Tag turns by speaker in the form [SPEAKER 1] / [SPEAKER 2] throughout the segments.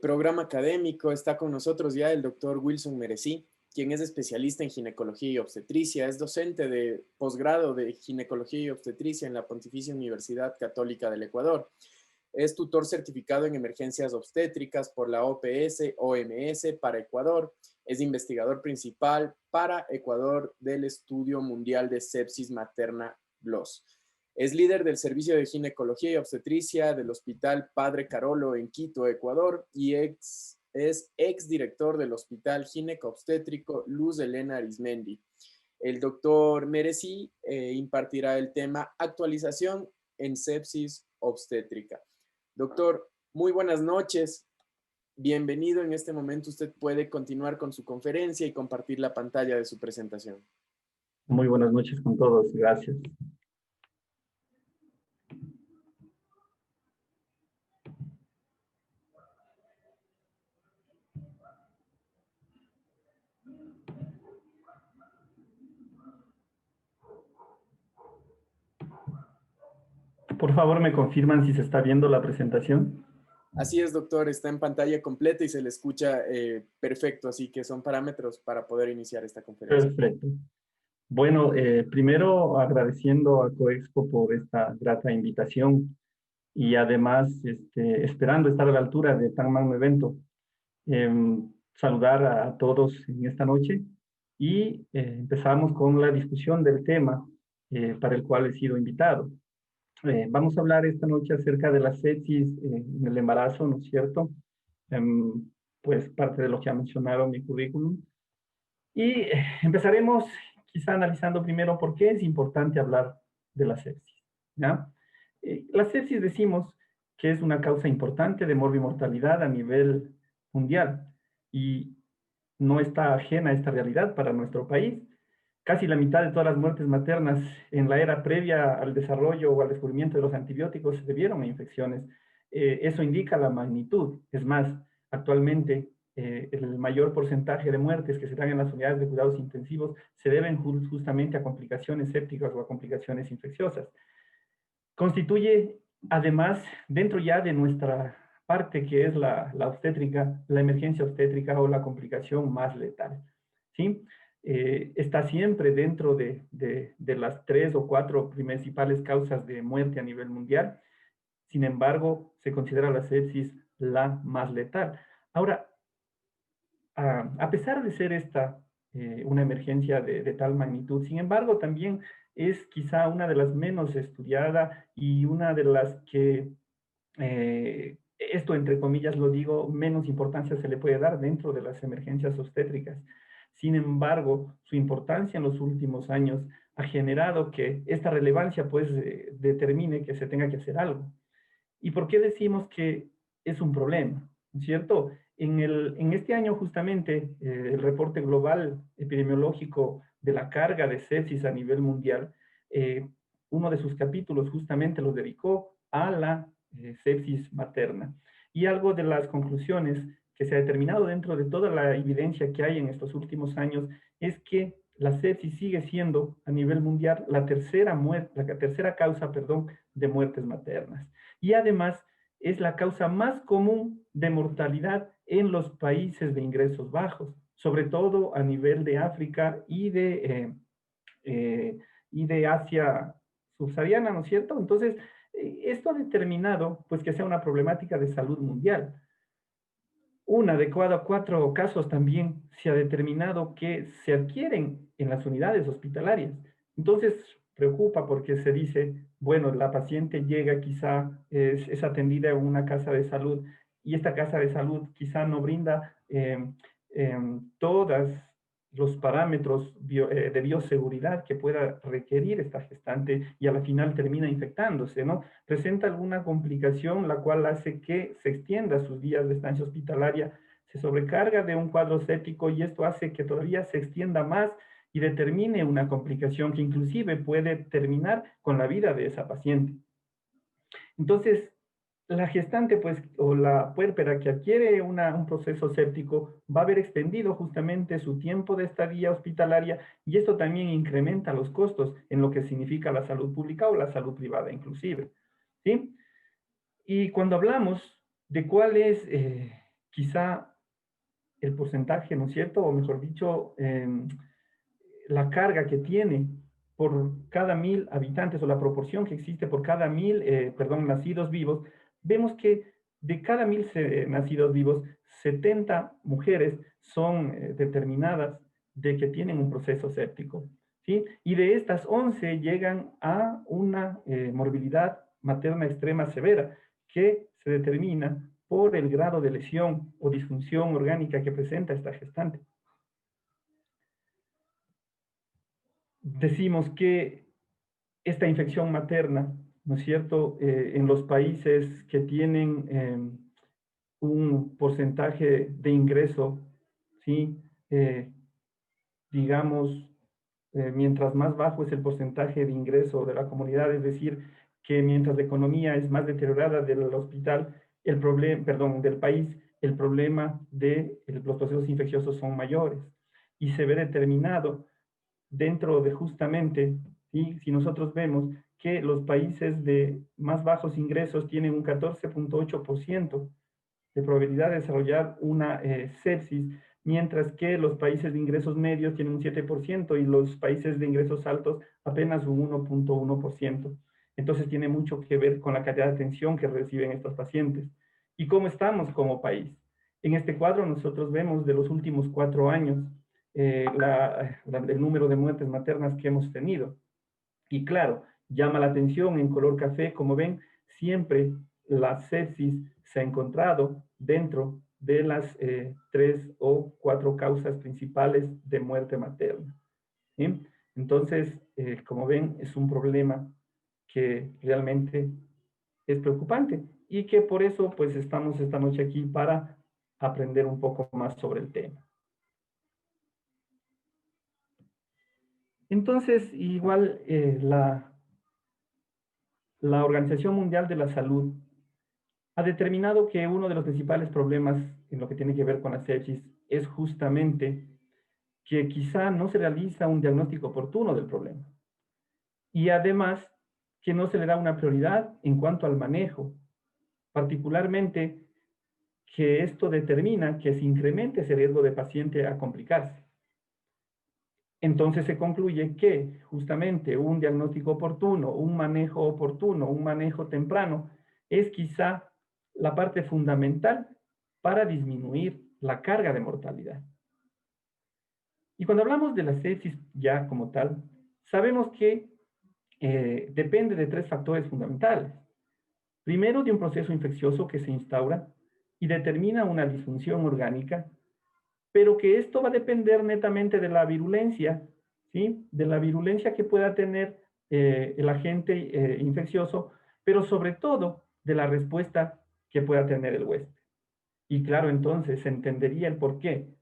[SPEAKER 1] programa académico está con nosotros ya el doctor Wilson Merecí, quien es especialista en ginecología y obstetricia, es docente de posgrado de ginecología y obstetricia en la Pontificia Universidad Católica del Ecuador. Es tutor certificado en emergencias obstétricas por la OPS-OMS para Ecuador. Es investigador principal para Ecuador del Estudio Mundial de Sepsis Materna BLOS. Es líder del Servicio de Ginecología y Obstetricia del Hospital Padre Carolo en Quito, Ecuador, y es exdirector del Hospital Gineco-Obstétrico Luz Helena Arizmendi. El doctor Merecí impartirá el tema actualización en sepsis obstétrica. Doctor, muy buenas noches. Bienvenido. En este momento usted puede continuar con su conferencia y compartir la pantalla de su presentación.
[SPEAKER 2] Muy buenas noches con todos. Gracias. Por favor, me confirman si se está viendo la presentación.
[SPEAKER 1] Así es, doctor. Está en pantalla completa y se le escucha perfecto. Así que son parámetros para poder iniciar esta conferencia.
[SPEAKER 2] Perfecto. Bueno, primero agradeciendo a Coexpo por esta grata invitación y además esperando estar a la altura de tan magno evento. Saludar a todos en esta noche y empezamos con la discusión del tema para el cual he sido invitado. Vamos a hablar esta noche acerca de la sepsis en el embarazo, ¿no es cierto? Pues parte de lo que ha mencionado mi currículum. Y empezaremos quizá analizando primero por qué es importante hablar de la sepsis, ¿ya? La sepsis decimos que es una causa importante de morbimortalidad a nivel mundial y no está ajena a esta realidad para nuestro país. Casi la mitad de todas las muertes maternas en la era previa al desarrollo o al descubrimiento de los antibióticos se debieron a infecciones. Eso indica la magnitud. Es más, actualmente el mayor porcentaje de muertes que se dan en las unidades de cuidados intensivos se deben justamente a complicaciones sépticas o a complicaciones infecciosas. Constituye, además, dentro ya de nuestra parte que es la obstétrica, la emergencia obstétrica o la complicación más letal, ¿sí? Está siempre dentro de las 3 o 4 principales causas de muerte a nivel mundial. Sin embargo, se considera la sepsis la más letal. Ahora, a pesar de ser esta una emergencia de tal magnitud, sin embargo, también es quizá una de las menos estudiadas y una de las que, esto entre comillas lo digo, menos importancia se le puede dar dentro de las emergencias obstétricas. Sin embargo, su importancia en los últimos años ha generado que esta relevancia pues determine que se tenga que hacer algo. ¿Y por qué decimos que es un problema? ¿Cierto? En este año justamente el reporte global epidemiológico de la carga de sepsis a nivel mundial, uno de sus capítulos justamente lo dedicó a la sepsis materna. Y algo de las conclusiones que se ha determinado dentro de toda la evidencia que hay en estos últimos años es que la sepsis sigue siendo a nivel mundial la tercera causa, de muertes maternas. Y además es la causa más común de mortalidad en los países de ingresos bajos, sobre todo a nivel de África y de Asia subsahariana, ¿no es cierto? Entonces, esto ha determinado pues, que sea una problemática de salud mundial. Una de cada 4 casos también se ha determinado que se adquieren en las unidades hospitalarias. Entonces, preocupa porque se dice, bueno, la paciente llega quizá, es atendida en una casa de salud y esta casa de salud quizá no brinda todos los parámetros de bioseguridad que pueda requerir esta gestante y a la final termina infectándose, ¿no? Presenta alguna complicación la cual hace que se extienda sus días de estancia hospitalaria, se sobrecarga de un cuadro séptico y esto hace que todavía se extienda más y determine una complicación que inclusive puede terminar con la vida de esa paciente. Entonces, la gestante, pues, o la puérpera que adquiere un proceso séptico va a haber extendido justamente su tiempo de estadía hospitalaria y esto también incrementa los costos en lo que significa la salud pública o la salud privada inclusive, ¿sí? Y cuando hablamos de cuál es quizá el porcentaje, ¿no es cierto? O mejor dicho, la carga que tiene por cada 1000 habitantes o la proporción que existe por cada 1000, nacidos vivos, vemos que de cada 1000 nacidos vivos, 70 mujeres son determinadas de que tienen un proceso séptico, ¿sí? Y de estas 11 llegan a una morbilidad materna extrema severa que se determina por el grado de lesión o disfunción orgánica que presenta esta gestante. Decimos que esta infección materna, ¿no es cierto?, en los países que tienen un porcentaje de ingreso, ¿sí? Digamos, mientras más bajo es el porcentaje de ingreso de la comunidad, es decir, que mientras la economía es más deteriorada del hospital, el problema, perdón, del país, el problema de los procesos infecciosos son mayores y se ve determinado dentro de justamente, ¿sí? Si nosotros vemos que los países de más bajos ingresos tienen un 14.8% de probabilidad de desarrollar una sepsis, mientras que los países de ingresos medios tienen un 7% y los países de ingresos altos apenas un 1.1%. Entonces tiene mucho que ver con la calidad de atención que reciben estos pacientes. ¿Y cómo estamos como país? En este cuadro nosotros vemos de los últimos 4 años el número de muertes maternas que hemos tenido. Y claro, llama la atención en color café, como ven, siempre la sepsis se ha encontrado dentro de las 3 o 4 causas principales de muerte materna. ¿Sí? Entonces, como ven, es un problema que realmente es preocupante y que por eso pues estamos esta noche aquí para aprender un poco más sobre el tema. Entonces, igual la Organización Mundial de la Salud ha determinado que uno de los principales problemas en lo que tiene que ver con la sepsis es justamente que quizá no se realiza un diagnóstico oportuno del problema. Y además, que no se le da una prioridad en cuanto al manejo, particularmente que esto determina que se incremente ese riesgo de paciente a complicarse. Entonces se concluye que justamente un diagnóstico oportuno, un manejo oportuno, un manejo temprano, es quizá la parte fundamental para disminuir la carga de mortalidad. Y cuando hablamos de la sepsis ya como tal, sabemos que depende de 3 factores fundamentales. Primero, de un proceso infeccioso que se instaura y determina una disfunción orgánica, pero que esto va a depender netamente de la virulencia, ¿sí? De la virulencia que pueda tener el agente infeccioso, pero sobre todo de la respuesta que pueda tener el huésped. Y claro, entonces se entendería el por qué,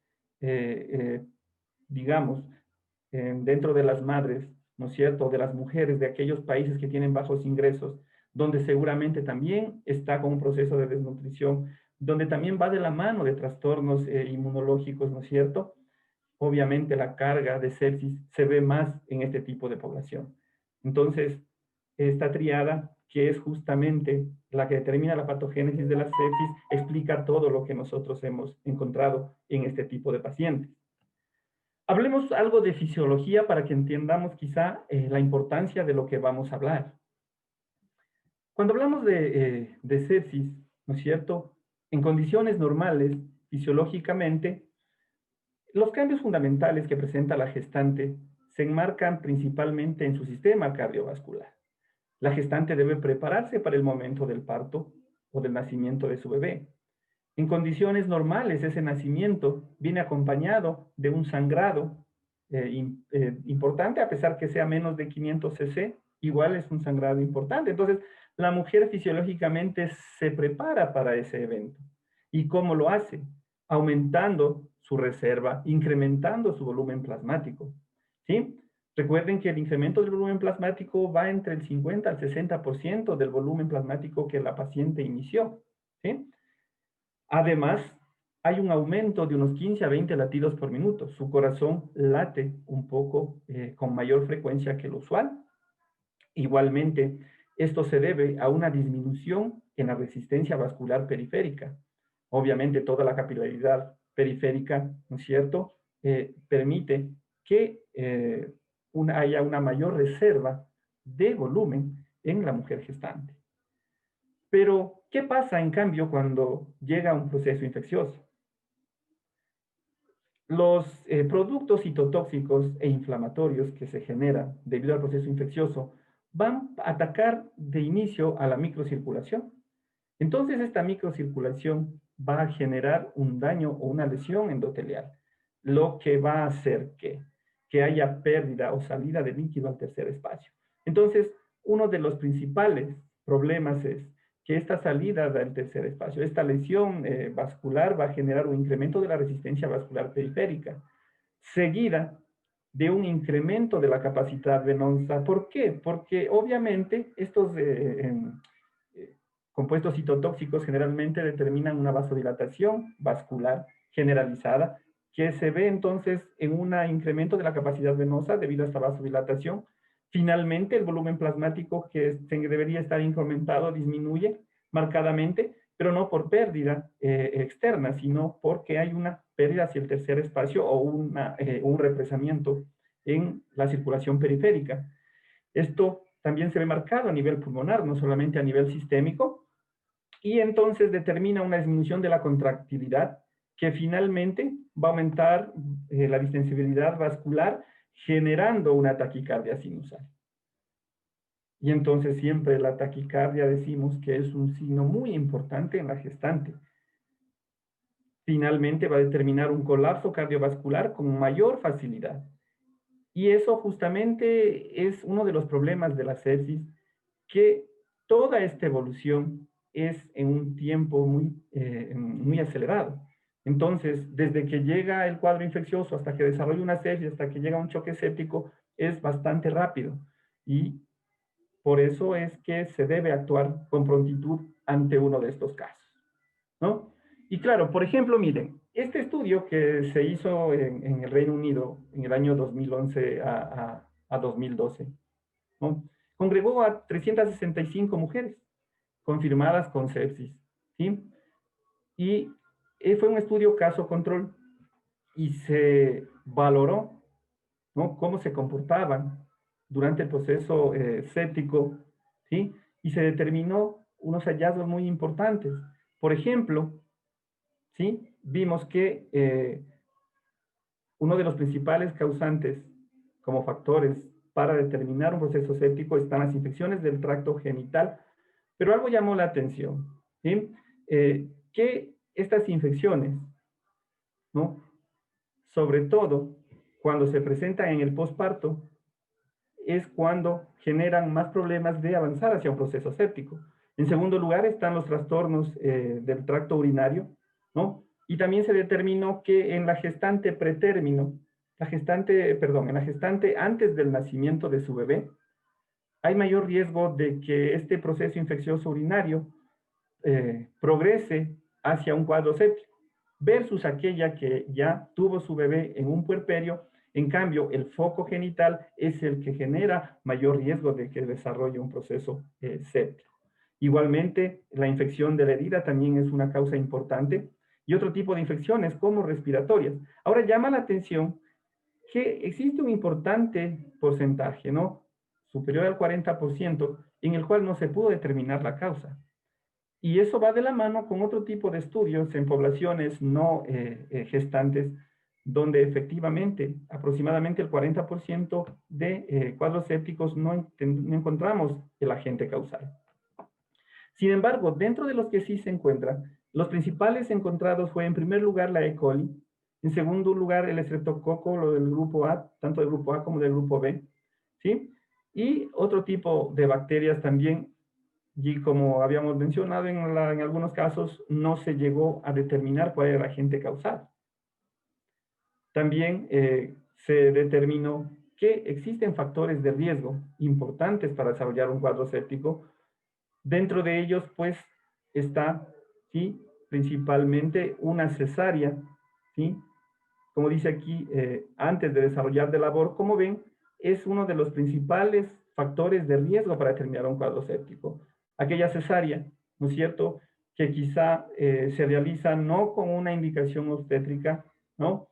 [SPEAKER 2] digamos, dentro de las madres, ¿no es cierto?, de las mujeres de aquellos países que tienen bajos ingresos, donde seguramente también está con un proceso de desnutrición, donde también va de la mano de trastornos inmunológicos, ¿no es cierto? Obviamente la carga de sepsis se ve más en este tipo de población. Entonces, esta triada, que es justamente la que determina la patogénesis de la sepsis, explica todo lo que nosotros hemos encontrado en este tipo de pacientes. Hablemos algo de fisiología para que entendamos quizá la importancia de lo que vamos a hablar. Cuando hablamos de sepsis, ¿no es cierto? En condiciones normales, fisiológicamente, los cambios fundamentales que presenta la gestante se enmarcan principalmente en su sistema cardiovascular. La gestante debe prepararse para el momento del parto o del nacimiento de su bebé. En condiciones normales, ese nacimiento viene acompañado de un sangrado importante, a pesar que sea menos de 500 cc, igual es un sangrado importante. Entonces, la mujer fisiológicamente se prepara para ese evento. ¿Y cómo lo hace? Aumentando su reserva, incrementando su volumen plasmático. ¿Sí? Recuerden que el incremento del volumen plasmático va entre el 50 al 60% del volumen plasmático que la paciente inició. ¿Sí? Además, hay un aumento de unos 15 a 20 latidos por minuto. Su corazón late un poco con mayor frecuencia que lo usual. Igualmente, esto se debe a una disminución en la resistencia vascular periférica. obviamente toda la capilaridad periférica, ¿no es cierto?, permite que haya una mayor reserva de volumen en la mujer gestante. Pero, ¿qué pasa en cambio cuando llega un proceso infeccioso? Los productos citotóxicos e inflamatorios que se generan debido al proceso infeccioso van a atacar de inicio a la microcirculación. Entonces, esta microcirculación va a generar un daño o una lesión endotelial, lo que va a hacer que haya pérdida o salida de líquido al tercer espacio. Entonces, uno de los principales problemas es que esta salida del tercer espacio, esta lesión vascular va a generar un incremento de la resistencia vascular periférica, seguida de un incremento de la capacidad venosa. ¿Por qué? Porque obviamente estos compuestos citotóxicos generalmente determinan una vasodilatación vascular generalizada, que se ve entonces en un incremento de la capacidad venosa debido a esta vasodilatación. Finalmente, el volumen plasmático que debería estar incrementado disminuye marcadamente, pero no por pérdida externa, sino porque hay una pérdida hacia el tercer espacio o un represamiento en la circulación periférica. Esto también se ve marcado a nivel pulmonar, no solamente a nivel sistémico, y entonces determina una disminución de la contractilidad que finalmente va a aumentar la distensibilidad vascular, generando una taquicardia sinusal. Y entonces siempre la taquicardia decimos que es un signo muy importante en la gestante. Finalmente va a determinar un colapso cardiovascular con mayor facilidad. Y eso justamente es uno de los problemas de la sepsis, que toda esta evolución es en un tiempo muy acelerado. Entonces, desde que llega el cuadro infeccioso hasta que desarrolla una sepsis, hasta que llega un choque séptico, es bastante rápido. Y por eso es que se debe actuar con prontitud ante uno de estos casos, ¿no? Y claro, por ejemplo, miren, este estudio que se hizo en el Reino Unido en el año 2011 a 2012, ¿no?, congregó a 365 mujeres confirmadas con sepsis, ¿sí? Y fue un estudio caso-control y se valoró, ¿no?, cómo se comportaban durante el proceso séptico, ¿sí? Y se determinó unos hallazgos muy importantes. Por ejemplo, ¿sí?, vimos que uno de los principales causantes como factores para determinar un proceso séptico están las infecciones del tracto genital, pero algo llamó la atención, ¿sí? Que estas infecciones, ¿no?, sobre todo cuando se presentan en el posparto, es cuando generan más problemas de avanzar hacia un proceso séptico. En segundo lugar están los trastornos del tracto urinario, ¿no? Y también se determinó que en la gestante pretérmino, en la gestante antes del nacimiento de su bebé, hay mayor riesgo de que este proceso infeccioso urinario progrese hacia un cuadro séptico, versus aquella que ya tuvo su bebé en un puerperio. En cambio, el foco genital es el que genera mayor riesgo de que desarrolle un proceso séptico. Igualmente, la infección de la herida también es una causa importante, y otro tipo de infecciones como respiratorias. Ahora llama la atención que existe un importante porcentaje, ¿no?, superior al 40%, en el cual no se pudo determinar la causa. Y eso va de la mano con otro tipo de estudios en poblaciones no gestantes, donde efectivamente aproximadamente el 40% de cuadros sépticos no encontramos el agente causal. Sin embargo, dentro de los que sí se encuentran, los principales encontrados fue en primer lugar la E. coli, en segundo lugar el estreptococo, lo del grupo A, tanto del grupo A como del grupo B, ¿sí? Y otro tipo de bacterias también, y como habíamos mencionado en algunos casos, no se llegó a determinar cuál era el agente causal. También se determinó que existen factores de riesgo importantes para desarrollar un cuadro séptico. Dentro de ellos, pues, está, ¿sí?, principalmente una cesárea, ¿sí? Como dice aquí, antes de desarrollar de labor, como ven, es uno de los principales factores de riesgo para determinar un cuadro séptico. Aquella cesárea, ¿no es cierto?, que quizá se realiza no con una indicación obstétrica, ¿no?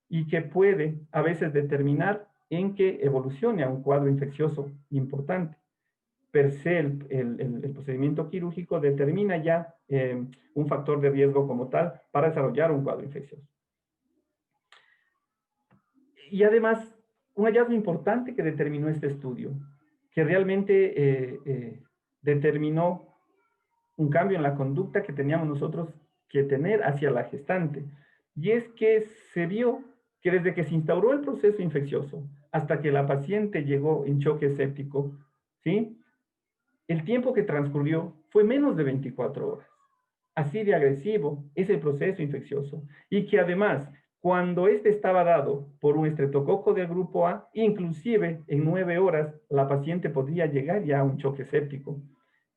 [SPEAKER 2] Y que puede a veces determinar en que evolucione a un cuadro infeccioso importante. Per se, el procedimiento quirúrgico determina ya un factor de riesgo como tal para desarrollar un cuadro infeccioso. Y además, un hallazgo importante que determinó este estudio, que realmente determinó un cambio en la conducta que teníamos nosotros que tener hacia la gestante. Y es que se vio que desde que se instauró el proceso infeccioso hasta que la paciente llegó en choque séptico, ¿sí? El tiempo que transcurrió fue menos de 24 horas. Así de agresivo es el proceso infeccioso. Y que además, cuando este estaba dado por un estreptococo del grupo A, inclusive en 9 horas la paciente podría llegar ya a un choque séptico.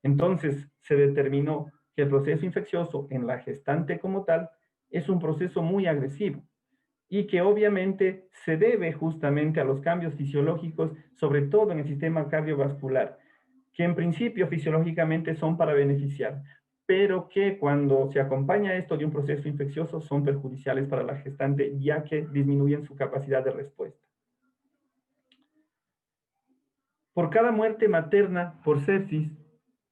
[SPEAKER 2] Entonces, se determinó que el proceso infeccioso en la gestante como tal es un proceso muy agresivo y que obviamente se debe justamente a los cambios fisiológicos, sobre todo en el sistema cardiovascular, que en principio fisiológicamente son para beneficiar, pero que cuando se acompaña esto de un proceso infeccioso son perjudiciales para la gestante, ya que disminuyen su capacidad de respuesta. Por cada muerte materna por sepsis,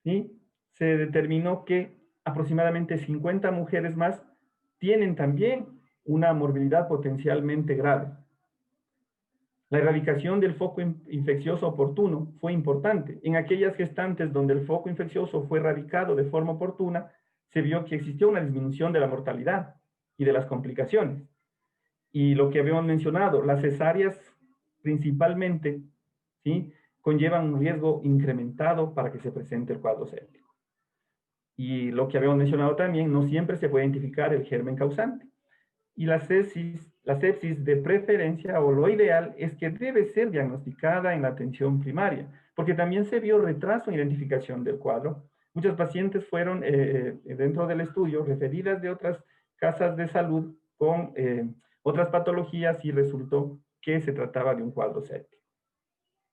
[SPEAKER 2] ¿sí?, se determinó que aproximadamente 50 mujeres más tienen también una morbilidad potencialmente grave. La erradicación del foco infeccioso oportuno fue importante. En aquellas gestantes donde el foco infeccioso fue erradicado de forma oportuna, se vio que existió una disminución de la mortalidad y de las complicaciones. Y lo que habíamos mencionado, las cesáreas principalmente, ¿sí?, conllevan un riesgo incrementado para que se presente el cuadro séptico. Y lo que habíamos mencionado también, no siempre se puede identificar el germen causante. Y la sepsis de preferencia o lo ideal es que debe ser diagnosticada en la atención primaria, porque también se vio retraso en identificación del cuadro. Muchas pacientes fueron dentro del estudio referidas de otras casas de salud con otras patologías y resultó que se trataba de un cuadro séptico.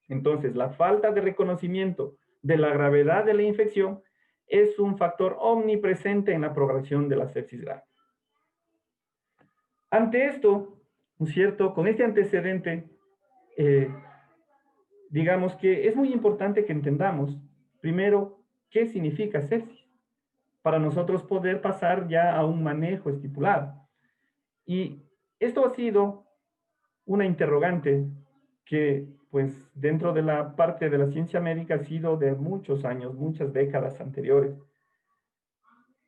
[SPEAKER 2] Entonces, la falta de reconocimiento de la gravedad de la infección es un factor omnipresente en la progresión de la sepsis grave. Ante esto, ¿no es cierto?, con este antecedente, digamos que es muy importante que entendamos, primero, qué significa sepsis, para nosotros poder pasar ya a un manejo estipulado. Y esto ha sido una interrogante que, pues, dentro de la parte de la ciencia médica ha sido de muchos años, muchas décadas anteriores.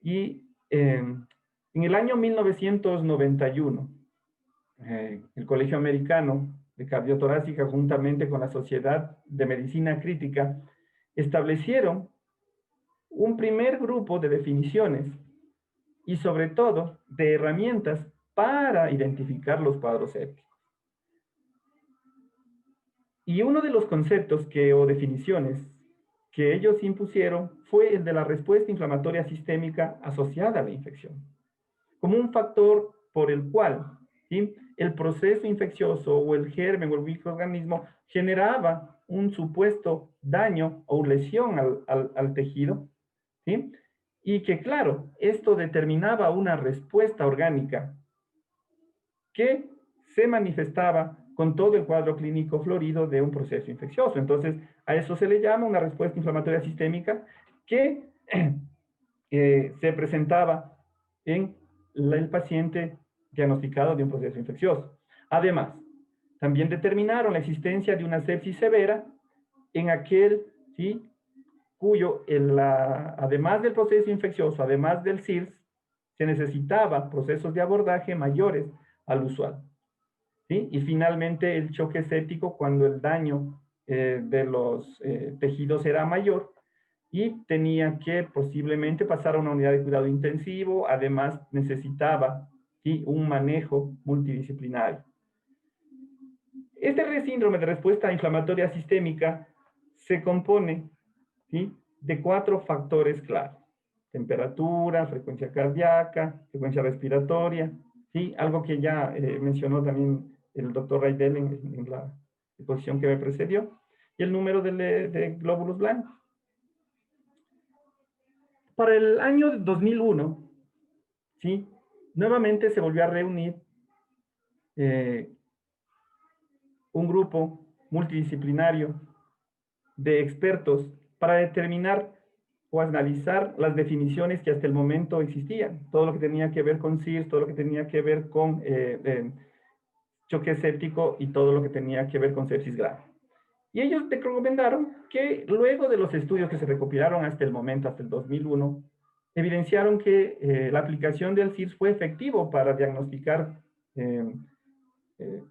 [SPEAKER 2] Y en el año 1991, el Colegio Americano de Cardiotorácica, juntamente con la Sociedad de Medicina Crítica, establecieron un primer grupo de definiciones y sobre todo de herramientas para identificar los cuadros sépticos. Y uno de los conceptos o definiciones que ellos impusieron fue el de la respuesta inflamatoria sistémica asociada a la infección, como un factor por el cual, ¿sí?, el proceso infeccioso o el germen o el microorganismo generaba un supuesto daño o lesión al tejido, ¿sí?, y que, claro, esto determinaba una respuesta orgánica que se manifestaba con todo el cuadro clínico florido de un proceso infeccioso. Entonces, a eso se le llama una respuesta inflamatoria sistémica que se presentaba en el paciente diagnosticado de un proceso infeccioso. Además, también determinaron la existencia de una sepsis severa en aquel, ¿sí?, cuyo, además del proceso infeccioso, además del SIRS, se necesitaba procesos de abordaje mayores al usual, ¿sí? Y finalmente el choque séptico cuando el daño de los tejidos era mayor y tenía que posiblemente pasar a una unidad de cuidado intensivo, además necesitaba, ¿sí?, un manejo multidisciplinario. Este síndrome de respuesta inflamatoria sistémica se compone, ¿sí?, de 4 factores claros: temperatura, frecuencia cardíaca, frecuencia respiratoria, ¿sí?, algo que ya mencionó también el doctor Raidel en la exposición que me precedió, y el número de glóbulos blancos. Para el año 2001, ¿sí? Nuevamente se volvió a reunir un grupo multidisciplinario de expertos para determinar o analizar las definiciones que hasta el momento existían. Todo lo que tenía que ver con CIRS, todo lo que tenía que ver con choque séptico y todo lo que tenía que ver con sepsis grave. Y ellos te recomendaron que luego de los estudios que se recopilaron hasta el momento, hasta el 2001, evidenciaron que la aplicación del CIRS fue efectivo para diagnosticar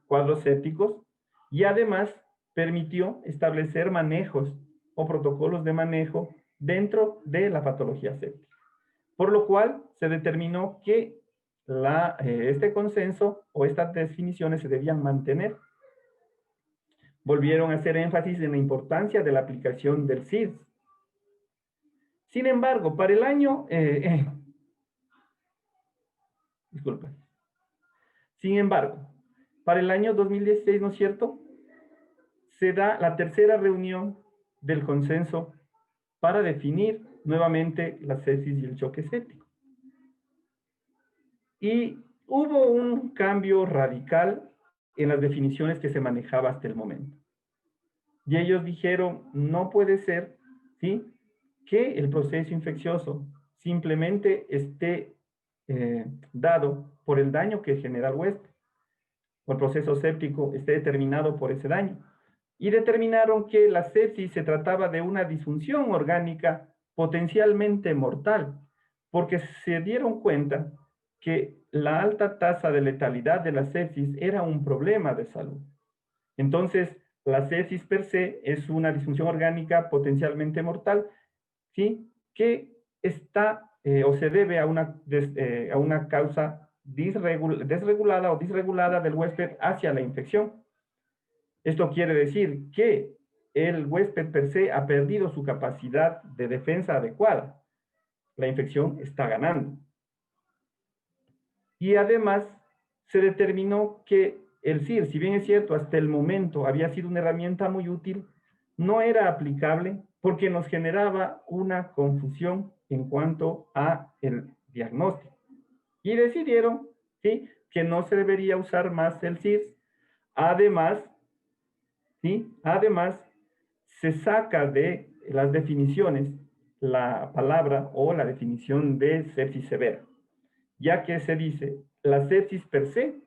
[SPEAKER 2] cuadros sépticos y además permitió establecer manejos o protocolos de manejo dentro de la patología séptica. Por lo cual se determinó que este consenso o estas definiciones se debían mantener. Volvieron a hacer énfasis en la importancia de la aplicación del CIRS. Sin embargo, para el año... disculpa. Sin embargo, para el año 2016, ¿no es cierto?, se da la tercera reunión del consenso para definir nuevamente la sepsis y el choque séptico. Y hubo un cambio radical en las definiciones que se manejaba hasta el momento. Y ellos dijeron, no puede ser, ¿sí?, que el proceso infeccioso simplemente esté dado por el daño que genera el huésped, o el proceso séptico esté determinado por ese daño. Y determinaron que la sepsis se trataba de una disfunción orgánica potencialmente mortal, porque se dieron cuenta que la alta tasa de letalidad de la sepsis era un problema de salud. Entonces, la sepsis per se es una disfunción orgánica potencialmente mortal, ¿sí?, que está o se debe a una causa desregulada o disregulada del huésped hacia la infección. Esto quiere decir que el huésped per se ha perdido su capacidad de defensa adecuada. La infección está ganando. Y además se determinó que el CIR, si bien es cierto, hasta el momento había sido una herramienta muy útil, no era aplicable porque nos generaba una confusión en cuanto a el diagnóstico. Y decidieron, ¿sí?, que no se debería usar más el CIRS. Además, ¿sí?, además se saca de las definiciones la palabra o la definición de sepsis severa, ya que se dice, la sepsis per se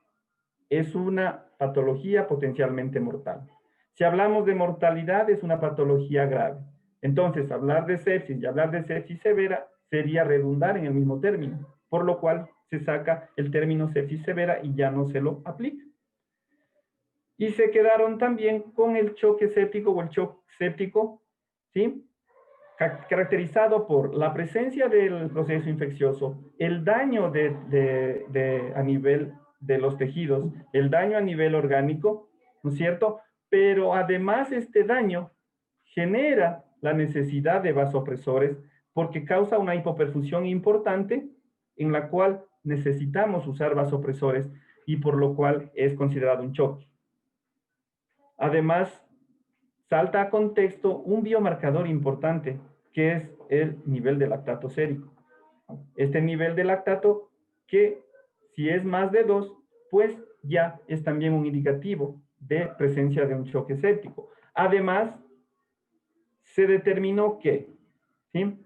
[SPEAKER 2] es una patología potencialmente mortal. Si hablamos de mortalidad, es una patología grave. Entonces, hablar de sepsis y hablar de sepsis severa sería redundar en el mismo término, por lo cual se saca el término sepsis severa y ya no se lo aplica. Y se quedaron también con el choque séptico o el shock séptico, ¿sí?, caracterizado por la presencia del proceso infeccioso, el daño a nivel de los tejidos, el daño a nivel orgánico, ¿no es cierto? Pero además este daño genera la necesidad de vasopresores porque causa una hipoperfusión importante en la cual necesitamos usar vasopresores y por lo cual es considerado un choque. Además, salta a contexto un biomarcador importante, que es el nivel de lactato sérico. Este nivel de lactato, que si es más de 2, pues ya es también un indicativo de presencia de un choque séptico. Además, se determinó que, ¿sí?,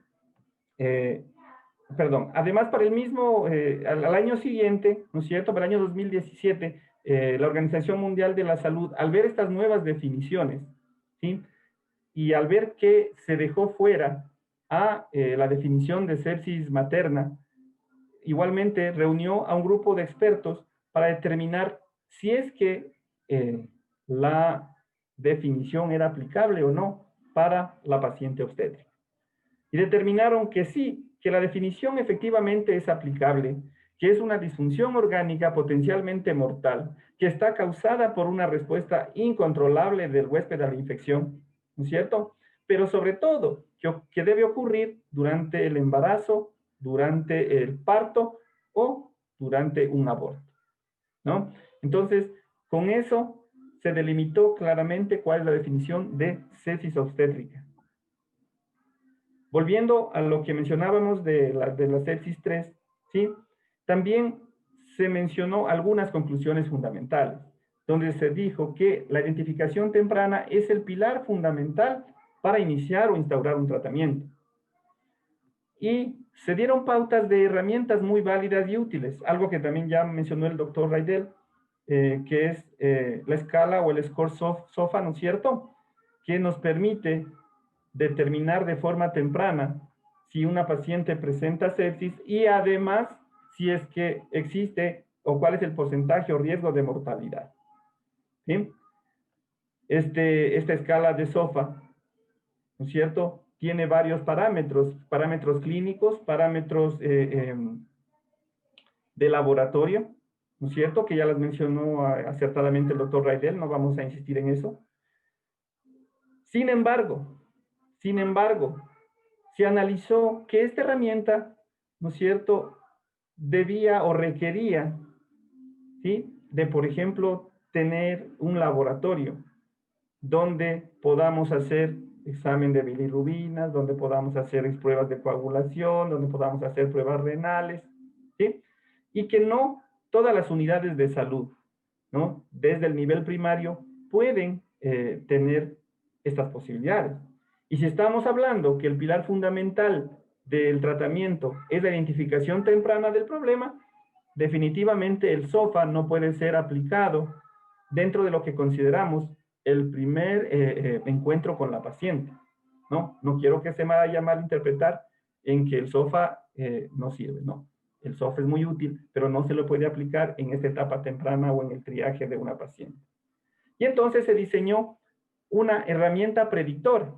[SPEAKER 2] además para el mismo, al año siguiente, ¿no es cierto?, para el año 2017, la Organización Mundial de la Salud, al ver estas nuevas definiciones, ¿sí?, y al ver que se dejó fuera a la definición de sepsis materna, igualmente reunió a un grupo de expertos para determinar si es que la definición era aplicable o no para la paciente obstétrica. Y determinaron que sí, que la definición efectivamente es aplicable, que es una disfunción orgánica potencialmente mortal, que está causada por una respuesta incontrolable del huésped a la infección, ¿no es cierto? Pero sobre todo, que debe ocurrir durante el embarazo, durante el parto o durante un aborto, ¿no? Entonces, con eso se delimitó claramente cuál es la definición de sepsis obstétrica. Volviendo a lo que mencionábamos de la sepsis 3, ¿sí? También se mencionó algunas conclusiones fundamentales, donde se dijo que la identificación temprana es el pilar fundamental para iniciar o instaurar un tratamiento. Y se dieron pautas de herramientas muy válidas y útiles, algo que también ya mencionó el doctor Raidel, que es la escala o el score SOFA, ¿no es cierto? Que nos permite determinar de forma temprana si una paciente presenta sepsis y además si es que existe o cuál es el porcentaje o riesgo de mortalidad. ¿Sí? Esta escala de SOFA, ¿no es cierto? Tiene varios parámetros clínicos, parámetros de laboratorio, ¿no es cierto? Que ya las mencionó acertadamente el doctor Raidel, no vamos a insistir en eso. Sin embargo, se analizó que esta herramienta, ¿no es cierto?, debía o requería, ¿sí?, de, por ejemplo, tener un laboratorio donde podamos hacer examen de bilirrubinas, donde podamos hacer pruebas de coagulación, donde podamos hacer pruebas renales, ¿sí? Y que no todas las unidades de salud, ¿no?, desde el nivel primario pueden tener estas posibilidades. Y si estamos hablando que el pilar fundamental del tratamiento es la identificación temprana del problema, definitivamente el SOFA no puede ser aplicado dentro de lo que consideramos el primer encuentro con la paciente, ¿no? No quiero que se me vaya a malinterpretar en que el SOFA no sirve, no. El SOFA es muy útil, pero no se lo puede aplicar en esta etapa temprana o en el triaje de una paciente. Y entonces se diseñó una herramienta predictora.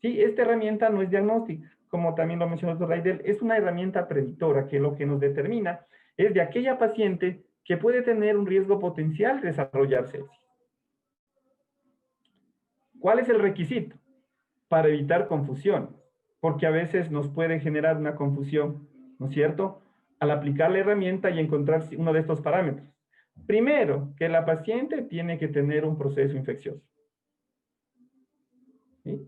[SPEAKER 2] ¿Sí? Esta herramienta no es diagnóstica, como también lo mencionó el doctor Raidel, es una herramienta predictora que lo que nos determina es de aquella paciente que puede tener un riesgo potencial de desarrollar sepsis. ¿Cuál es el requisito? Para evitar confusión, porque a veces nos puede generar una confusión, ¿no es cierto?, al aplicar la herramienta y encontrar uno de estos parámetros. Primero, que la paciente tiene que tener un proceso infeccioso. ¿Sí?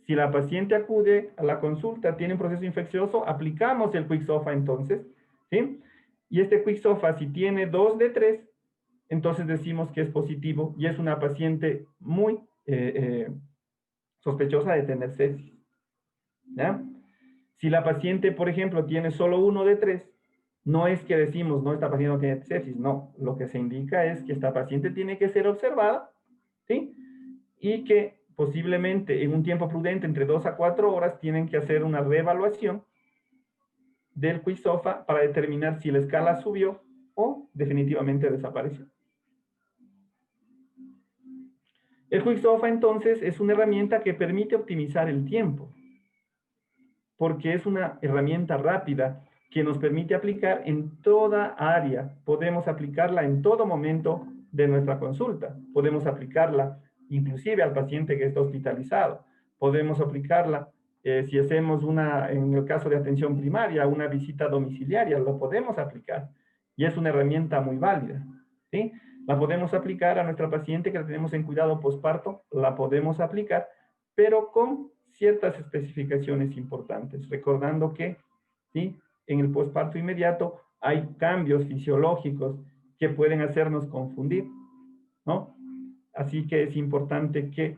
[SPEAKER 2] Si la paciente acude a la consulta, tiene un proceso infeccioso, aplicamos el QuickSOFA entonces, ¿sí? Y este QuickSOFA, si tiene 2 de 3, entonces decimos que es positivo y es una paciente muy sospechosa de tener sepsis. ¿Ya? Si la paciente, por ejemplo, tiene solo 1 de 3, no es que decimos, no, esta paciente no tiene sepsis, no. Lo que se indica es que esta paciente tiene que ser observada, ¿sí? Y que posiblemente en un tiempo prudente, entre 2 a 4 horas, tienen que hacer una reevaluación del QuickSOFA para determinar si la escala subió o definitivamente desapareció. El QuickSOFA entonces es una herramienta que permite optimizar el tiempo, porque es una herramienta rápida que nos permite aplicar en toda área. Podemos aplicarla en todo momento de nuestra consulta. Podemos aplicarla inclusive al paciente que está hospitalizado. Podemos aplicarla si hacemos en el caso de atención primaria, una visita domiciliaria, lo podemos aplicar. Y es una herramienta muy válida, ¿sí? La podemos aplicar a nuestra paciente que la tenemos en cuidado posparto, la podemos aplicar, pero con ciertas especificaciones importantes, recordando que, ¿sí?, en el posparto inmediato hay cambios fisiológicos que pueden hacernos confundir, ¿no? Así que es importante que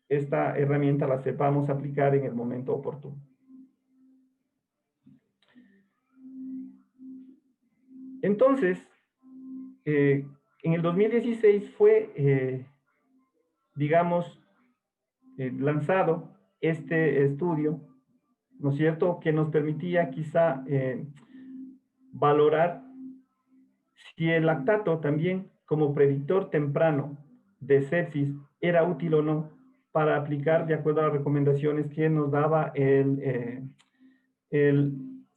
[SPEAKER 2] esta herramienta la sepamos aplicar en el momento oportuno. Entonces, en el 2016 fue, digamos, lanzado este estudio, ¿no es cierto?, que nos permitía quizá valorar si el lactato también como predictor temprano de sepsis era útil o no para aplicar de acuerdo a las recomendaciones que nos daba el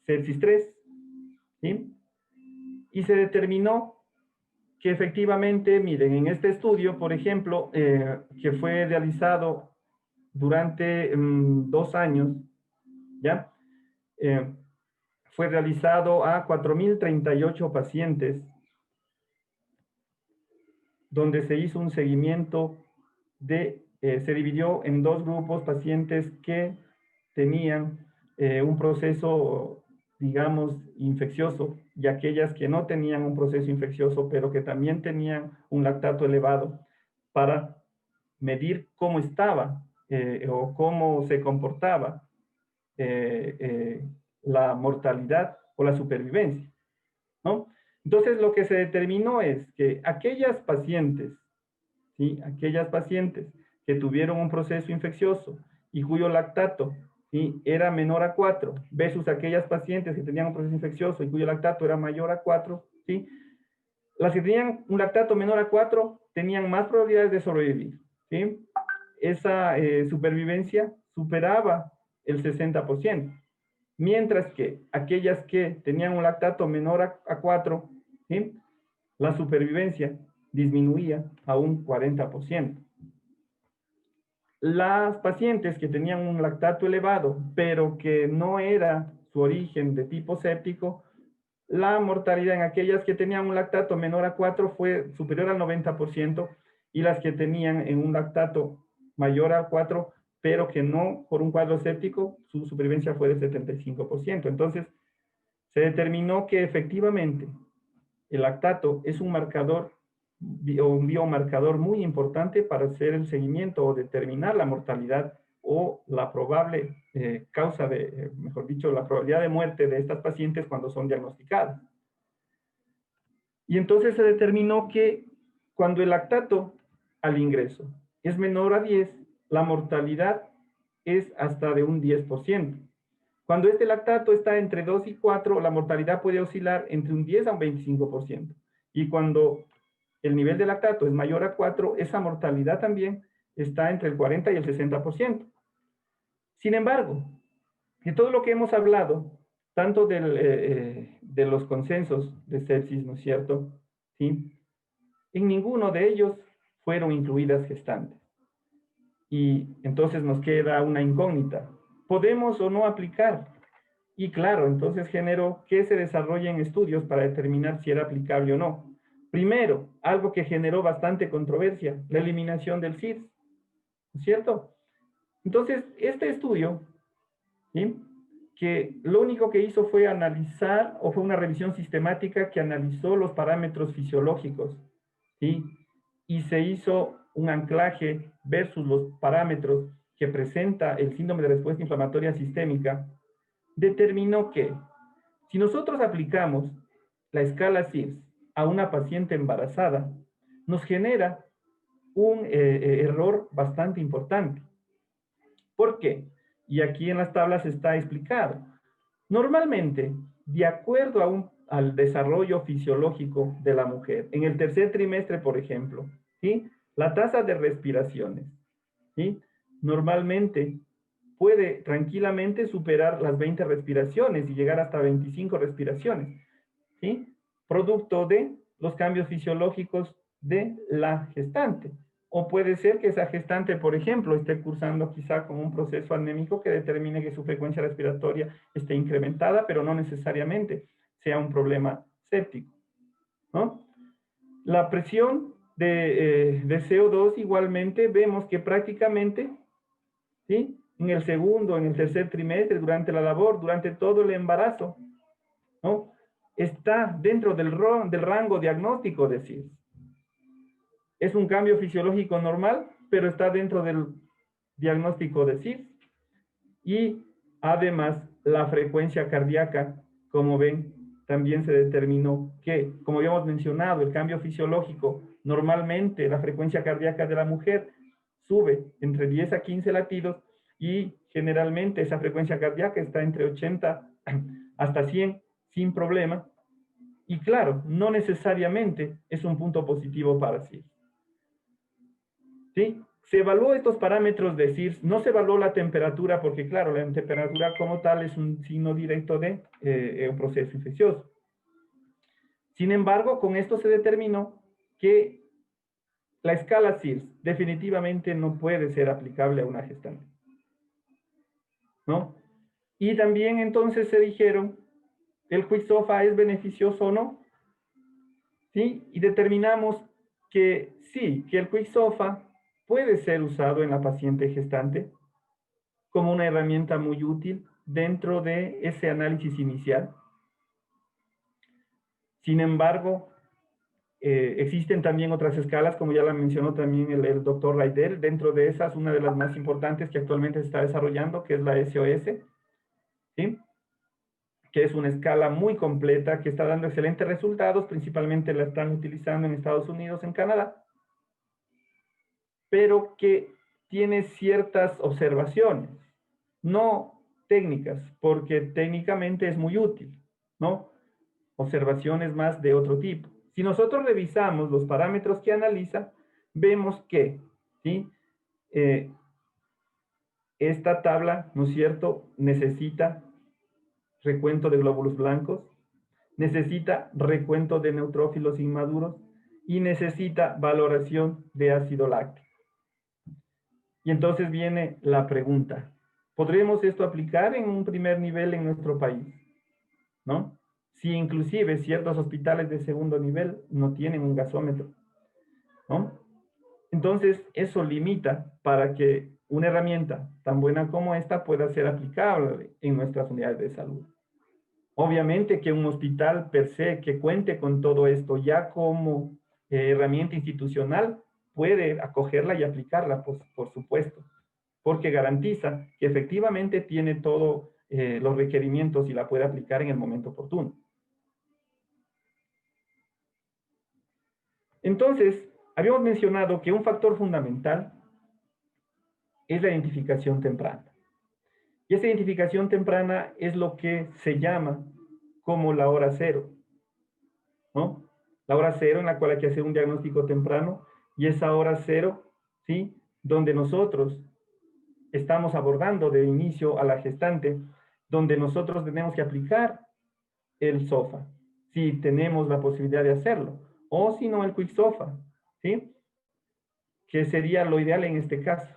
[SPEAKER 2] sepsis 3, ¿sí? Y se determinó que efectivamente, miren, en este estudio, por ejemplo, que fue realizado durante 2 años, ¿ya? Fue realizado a 4.038 pacientes, donde se hizo un seguimiento se dividió en 2 grupos, pacientes que tenían un proceso, digamos, infeccioso, y aquellas que no tenían un proceso infeccioso, pero que también tenían un lactato elevado, para medir cómo estaba o cómo se comportaba eh, eh, la mortalidad o la supervivencia, ¿no? Entonces, lo que se determinó es que aquellas pacientes, ¿sí? Aquellas pacientes que tuvieron un proceso infeccioso y cuyo lactato, ¿sí? Era menor a 4, versus aquellas pacientes que tenían un proceso infeccioso y cuyo lactato era mayor a 4, ¿sí? Las que tenían un lactato menor a 4 tenían más probabilidades de sobrevivir, ¿sí? Esa supervivencia superaba el 60%, mientras que aquellas que tenían un lactato menor a 4, ¿sí? La supervivencia disminuía a un 40%. Las pacientes que tenían un lactato elevado, pero que no era su origen de tipo séptico, la mortalidad en aquellas que tenían un lactato menor a 4 fue superior al 90%, y las que tenían en un lactato mayor a 4, pero que no por un cuadro séptico, su supervivencia fue de 75%. Entonces, se determinó que efectivamente el lactato es un marcador o un biomarcador muy importante para hacer el seguimiento o determinar la mortalidad o la probable causa de, mejor dicho, la probabilidad de muerte de estas pacientes cuando son diagnosticadas. Y entonces se determinó que cuando el lactato al ingreso es menor a 10, la mortalidad es hasta de un 10%. Cuando este lactato está entre 2 y 4, la mortalidad puede oscilar entre un 10 a un 25%. Y cuando el nivel de lactato es mayor a 4, esa mortalidad también está entre el 40 y el 60%. Sin embargo, de todo lo que hemos hablado, tanto de los consensos de sepsis, ¿no es cierto? ¿Sí? En ninguno de ellos fueron incluidas gestantes. Y entonces nos queda una incógnita. ¿Podemos o no aplicar? Y claro, entonces generó que se desarrollen estudios para determinar si era aplicable o no. Primero, algo que generó bastante controversia, la eliminación del CIRS, ¿no es cierto? Entonces, este estudio, ¿sí? Que lo único que hizo fue analizar, o fue una revisión sistemática que analizó los parámetros fisiológicos, ¿sí? Y se hizo un anclaje versus los parámetros que presenta el síndrome de respuesta inflamatoria sistémica, determinó que si nosotros aplicamos la escala CIRS a una paciente embarazada, nos genera un error bastante importante. ¿Por qué? Y aquí en las tablas está explicado. Normalmente, de acuerdo al desarrollo fisiológico de la mujer, en el tercer trimestre, por ejemplo, ¿sí? La tasa de respiraciones, ¿sí? Normalmente puede tranquilamente superar las 20 respiraciones y llegar hasta 25 respiraciones, ¿sí? Producto de los cambios fisiológicos de la gestante. O puede ser que esa gestante, por ejemplo, esté cursando quizá con un proceso anémico que determine que su frecuencia respiratoria esté incrementada, pero no necesariamente sea un problema séptico, ¿no? La presión de CO2 igualmente vemos que prácticamente, ¿sí? En el segundo, en el tercer trimestre, durante la labor, durante todo el embarazo, ¿no? Está dentro del rango diagnóstico de CIRS. Es un cambio fisiológico normal, pero está dentro del diagnóstico de CIRS. Y además, la frecuencia cardíaca, como ven, también se determinó que, como habíamos mencionado, el cambio fisiológico, normalmente la frecuencia cardíaca de la mujer sube entre 10 a 15 latidos, y generalmente esa frecuencia cardíaca está entre 80 hasta 100 sin problema. Y claro, no necesariamente es un punto positivo para CIRS. ¿Sí? Se evaluó estos parámetros de CIRS, no se evaluó la temperatura porque, claro, la temperatura como tal es un signo directo de un proceso infeccioso. Sin embargo, con esto se determinó que la escala CIRS definitivamente no puede ser aplicable a una gestante, ¿no? Y también entonces se dijeron, ¿el Quick-SOFA es beneficioso o no? ¿Sí? Y determinamos que sí, que el Quick-SOFA puede ser usado en la paciente gestante como una herramienta muy útil dentro de ese análisis inicial. Sin embargo, existen también otras escalas, como ya la mencionó también el doctor Raidel. Dentro de esas, una de las más importantes que actualmente se está desarrollando, que es la SOS, ¿sí? Que es una escala muy completa, que está dando excelentes resultados, principalmente la están utilizando en Estados Unidos, en Canadá, pero que tiene ciertas observaciones, no técnicas, porque técnicamente es muy útil, ¿no? Observaciones más de otro tipo. Si nosotros revisamos los parámetros que analiza, vemos que, ¿sí? Esta tabla, ¿no es cierto?, necesita recuento de glóbulos blancos, necesita recuento de neutrófilos inmaduros y necesita valoración de ácido láctico. Y entonces viene la pregunta, ¿podremos esto aplicar en un primer nivel en nuestro país? ¿No? Si inclusive ciertos hospitales de segundo nivel no tienen un gasómetro, ¿no? Entonces, eso limita para que una herramienta tan buena como esta pueda ser aplicable en nuestras unidades de salud. Obviamente que un hospital per se que cuente con todo esto ya como herramienta institucional puede acogerla y aplicarla, pues, por supuesto, porque garantiza que efectivamente tiene todos los requerimientos y la puede aplicar en el momento oportuno. Entonces, habíamos mencionado que un factor fundamental es la identificación temprana. Y esa identificación temprana es lo que se llama como la hora cero, ¿no? La hora cero en la cual hay que hacer un diagnóstico temprano y esa hora cero, ¿sí? Donde nosotros estamos abordando de inicio a la gestante, donde nosotros tenemos que aplicar el SOFA, si tenemos la posibilidad de hacerlo, o si no el Quick SOFA, ¿sí? Que sería lo ideal en este caso,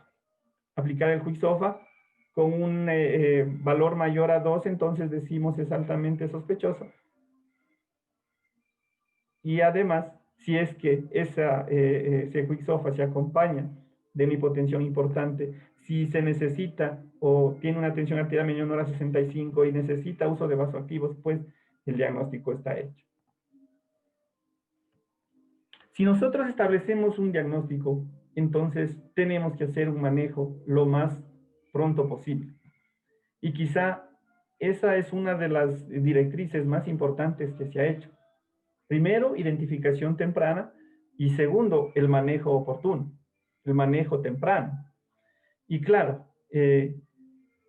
[SPEAKER 2] aplicar el Quick SOFA con un valor mayor a 2, entonces decimos es altamente sospechoso. Y además, si es que ese Quick SOFA se acompaña de una hipotensión importante, si se necesita o tiene una tensión arterial menor a 65 y necesita uso de vasoactivos, pues el diagnóstico está hecho. Si nosotros establecemos un diagnóstico, entonces tenemos que hacer un manejo lo más pronto posible. Y quizá esa es una de las directrices más importantes que se ha hecho. Primero, identificación temprana y segundo, el manejo oportuno, el manejo temprano. Y claro,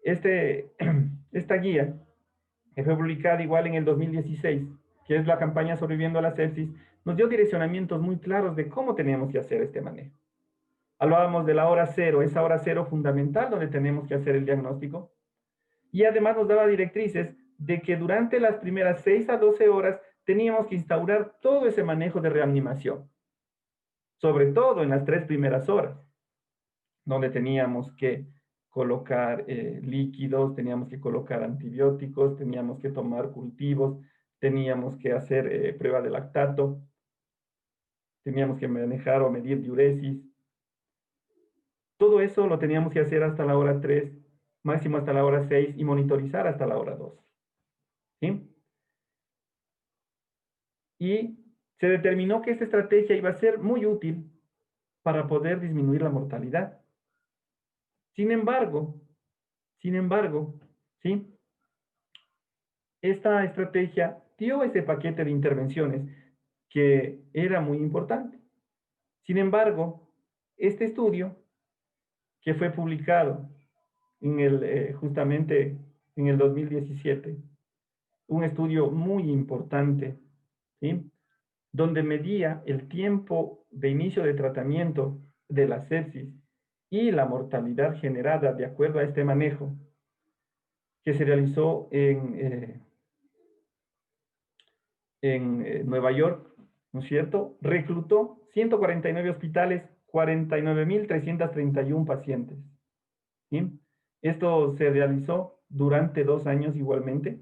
[SPEAKER 2] esta guía que fue publicada igual en el 2016, que es la campaña Sobreviviendo a la Sepsis, nos dio direccionamientos muy claros de cómo teníamos que hacer este manejo. Hablábamos de la hora cero, esa hora cero fundamental donde tenemos que hacer el diagnóstico. Y además nos daba directrices de que durante las primeras 6 a 12 horas teníamos que instaurar todo ese manejo de reanimación, sobre todo en las 3 primeras horas, donde teníamos que colocar líquidos, teníamos que colocar antibióticos, teníamos que tomar cultivos, teníamos que hacer prueba de lactato, teníamos que manejar o medir diuresis. Todo eso lo teníamos que hacer hasta la hora 3, máximo hasta la hora 6 y monitorizar hasta la hora 2. ¿Sí? Y se determinó que esta estrategia iba a ser muy útil para poder disminuir la mortalidad. Sin embargo, ¿sí? Esta estrategia dio ese paquete de intervenciones que era muy importante. Sin embargo, este estudio que fue publicado justamente en el 2017, un estudio muy importante, ¿sí? Donde medía el tiempo de inicio de tratamiento de la sepsis y la mortalidad generada de acuerdo a este manejo, que se realizó en Nueva York, ¿no es cierto? Reclutó 149 hospitales, 49.331 pacientes. ¿Sí? Esto se realizó durante 2 años igualmente.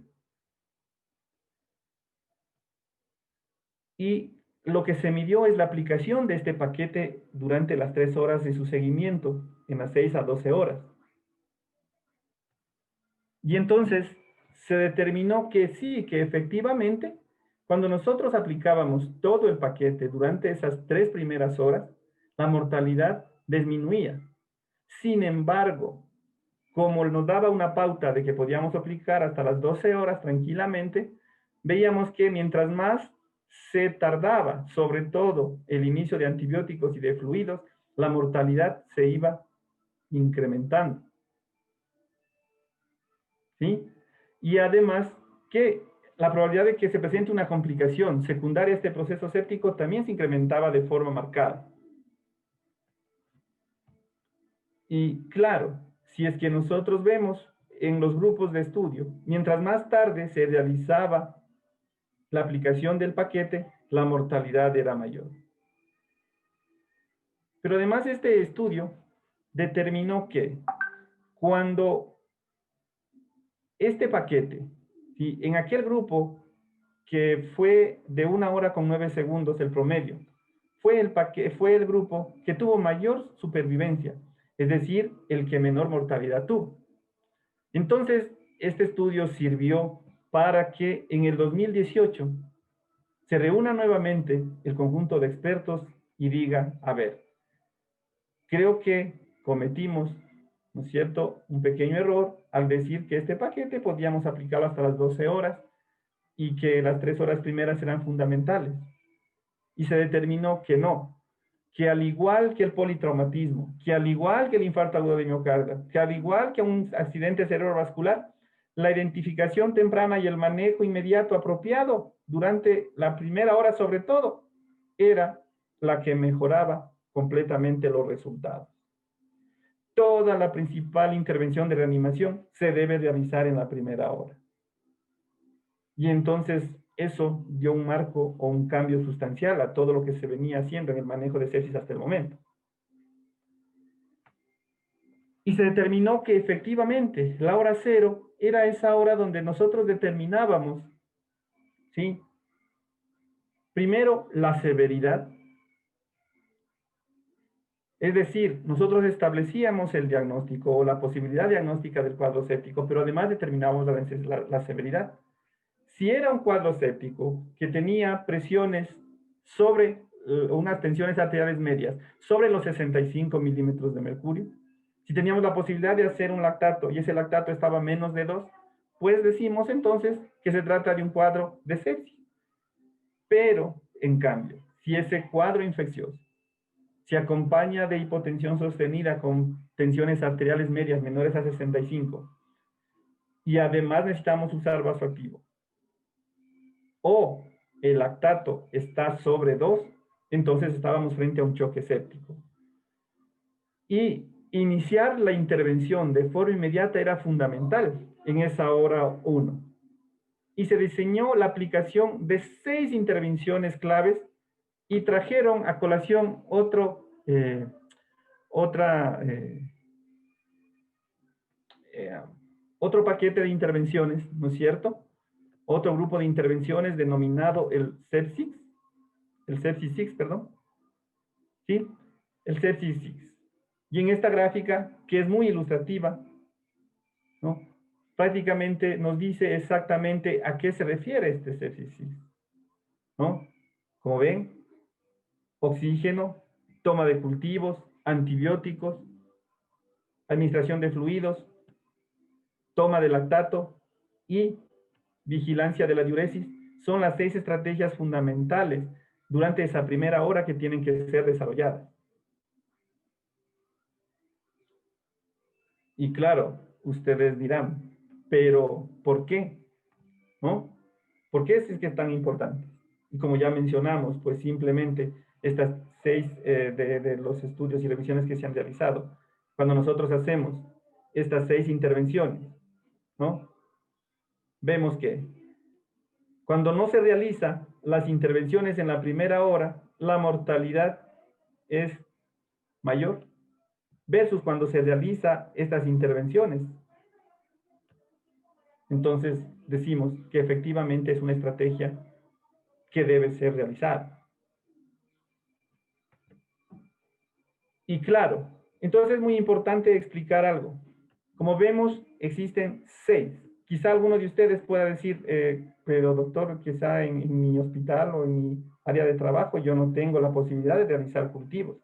[SPEAKER 2] Y lo que se midió es la aplicación de este paquete durante las 3 horas de su seguimiento, en las 6 a 12 horas. Y entonces se determinó que sí, que efectivamente, cuando nosotros aplicábamos todo el paquete durante esas 3 primeras horas, la mortalidad disminuía. Sin embargo, como nos daba una pauta de que podíamos aplicar hasta las 12 horas tranquilamente, veíamos que mientras más se tardaba, sobre todo el inicio de antibióticos y de fluidos, la mortalidad se iba incrementando. ¿Sí? Y además que la probabilidad de que se presente una complicación secundaria a este proceso séptico también se incrementaba de forma marcada. Y claro, si es que nosotros vemos en los grupos de estudio, mientras más tarde se realizaba la aplicación del paquete, la mortalidad era mayor. Pero además este estudio determinó que cuando este paquete, ¿sí? En aquel grupo que fue de 1 hora con 9 segundos el promedio, fue el grupo que tuvo mayor supervivencia, es decir, el que menor mortalidad tuvo. Entonces, este estudio sirvió para que en el 2018 se reúna nuevamente el conjunto de expertos y diga, a ver, creo que cometimos, ¿no es cierto?, un pequeño error al decir que este paquete podíamos aplicarlo hasta las 12 horas y que las 3 horas primeras eran fundamentales. Y se determinó que no, que al igual que el politraumatismo, que al igual que el infarto agudo de miocardio, que al igual que un accidente cerebrovascular, la identificación temprana y el manejo inmediato apropiado durante la primera hora sobre todo, era la que mejoraba completamente los resultados. Toda la principal intervención de reanimación se debe realizar en la primera hora. Y entonces eso dio un marco o un cambio sustancial a todo lo que se venía haciendo en el manejo de sepsis hasta el momento. Y se determinó que efectivamente la hora cero era esa hora donde nosotros determinábamos, ¿sí? Primero, la severidad. Es decir, nosotros establecíamos el diagnóstico o la posibilidad diagnóstica del cuadro séptico, pero además determinábamos la severidad. Si era un cuadro séptico que tenía presiones sobre unas tensiones arteriales medias, sobre los 65 milímetros de mercurio, si teníamos la posibilidad de hacer un lactato y ese lactato estaba menos de 2, pues decimos entonces que se trata de un cuadro de sepsis. Pero, en cambio, si ese cuadro infeccioso se acompaña de hipotensión sostenida con tensiones arteriales medias menores a 65 y además necesitamos usar vasoactivo, o el lactato está sobre 2, entonces estábamos frente a un choque séptico. Y iniciar la intervención de forma inmediata era fundamental en esa hora 1. Y se diseñó la aplicación de 6 intervenciones claves y trajeron a colación otro paquete de intervenciones, ¿no es cierto? Otro grupo de intervenciones denominado el sepsis 6, perdón, ¿sí? El sepsis 6. Y en esta gráfica, que es muy ilustrativa, ¿no?, prácticamente nos dice exactamente a qué se refiere este sepsis 6, ¿no? Como ven, oxígeno, toma de cultivos, antibióticos, administración de fluidos, toma de lactato y vigilancia de la diuresis son las 6 estrategias fundamentales durante esa primera hora que tienen que ser desarrolladas. Y claro, ustedes dirán, pero ¿por qué? ¿No? ¿Por qué es que es tan importante? Y como ya mencionamos, pues simplemente estas 6 de los estudios y revisiones que se han realizado, cuando nosotros hacemos estas 6 intervenciones, ¿no?, vemos que cuando no se realizan las intervenciones en la primera hora, la mortalidad es mayor versus cuando se realiza estas intervenciones. Entonces decimos que efectivamente es una estrategia que debe ser realizada. Y claro, entonces es muy importante explicar algo. Como vemos, existen 6. Quizá alguno de ustedes pueda decir, pero doctor, quizá en mi hospital o en mi área de trabajo yo no tengo la posibilidad de realizar cultivos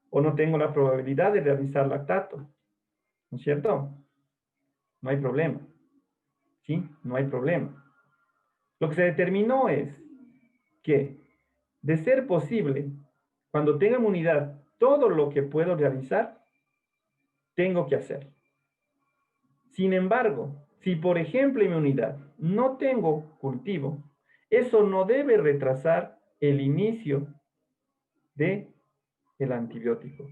[SPEAKER 2] o no tengo la probabilidad de realizar lactato, ¿no es cierto? No hay problema, ¿sí? No hay problema. Lo que se determinó es que, de ser posible, cuando tenga inmunidad, todo lo que puedo realizar, tengo que hacer. Sin embargo, si por ejemplo en mi unidad no tengo cultivo, eso no debe retrasar el inicio de el antibiótico.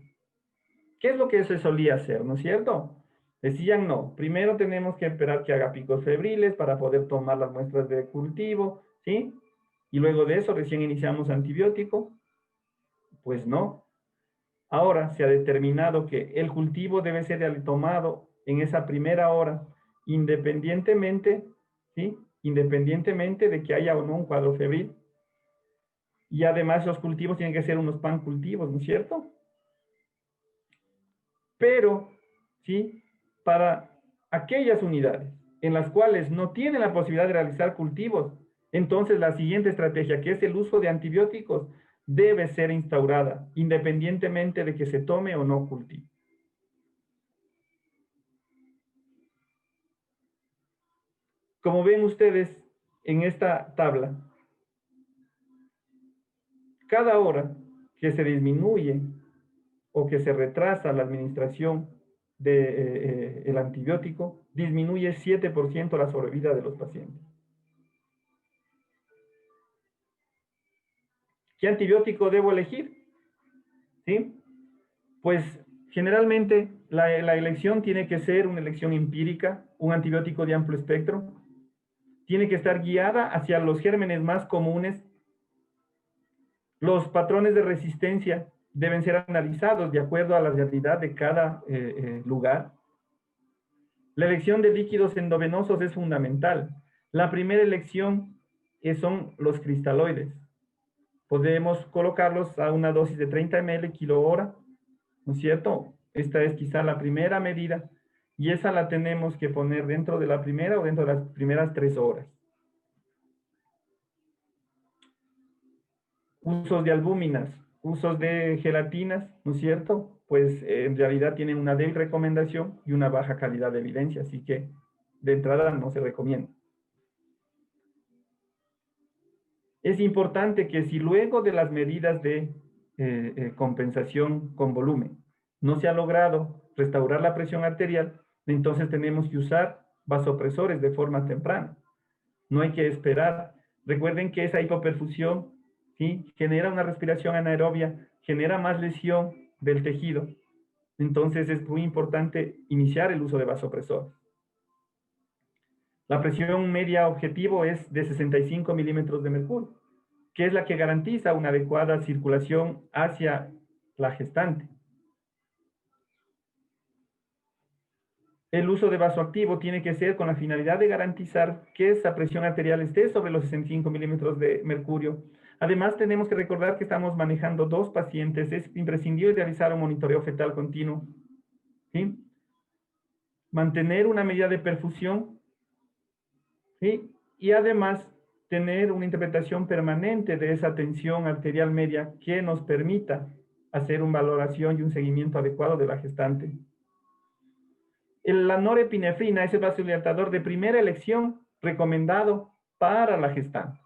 [SPEAKER 2] ¿Qué es lo que se solía hacer, no es cierto? Decían, no, primero tenemos que esperar que haga picos febriles para poder tomar las muestras de cultivo, ¿sí? Y luego de eso recién iniciamos antibiótico. Pues no. Ahora se ha determinado que el cultivo debe ser tomado en esa primera hora, independientemente, ¿sí? Independientemente de que haya o no un cuadro febril. Y además los cultivos tienen que ser unos pancultivos, ¿no es cierto? Pero, ¿sí? Para aquellas unidades en las cuales no tienen la posibilidad de realizar cultivos, entonces la siguiente estrategia, que es el uso de antibióticos, debe ser instaurada, independientemente de que se tome o no cultivo. Como ven ustedes en esta tabla, cada hora que se disminuye o que se retrasa la administración del antibiótico, disminuye 7% la sobrevida de los pacientes. ¿Qué antibiótico debo elegir? ¿Sí? Pues generalmente la elección tiene que ser una elección empírica, un antibiótico de amplio espectro, tiene que estar guiada hacia los gérmenes más comunes. Los patrones de resistencia deben ser analizados de acuerdo a la realidad de cada lugar. La elección de líquidos endovenosos es fundamental. La primera elección son los cristaloides. Podemos colocarlos a una dosis de 30 ml kilo hora, ¿no es cierto? Esta es quizá la primera medida y esa la tenemos que poner dentro de la primera o dentro de las primeras 3 horas. Usos de albúminas, usos de gelatinas, ¿no es cierto? Pues en realidad tienen una débil recomendación y una baja calidad de evidencia, así que de entrada no se recomienda. Es importante que si luego de las medidas de compensación con volumen no se ha logrado restaurar la presión arterial, entonces tenemos que usar vasopresores de forma temprana. No hay que esperar. Recuerden que esa hipoperfusión, ¿sí?, genera una respiración anaerobia, genera más lesión del tejido. Entonces es muy importante iniciar el uso de vasopresores. La presión media objetivo es de 65 milímetros de mercurio, que es la que garantiza una adecuada circulación hacia la gestante. El uso de vasoactivo tiene que ser con la finalidad de garantizar que esa presión arterial esté sobre los 65 milímetros de mercurio. Además, tenemos que recordar que estamos manejando 2 pacientes. Es imprescindible realizar un monitoreo fetal continuo, ¿sí? Mantener una medida de perfusión, ¿sí? Y además tener una interpretación permanente de esa tensión arterial media que nos permita hacer una valoración y un seguimiento adecuado de la gestante. La norepinefrina es el vasodilatador de primera elección recomendado para la gestante.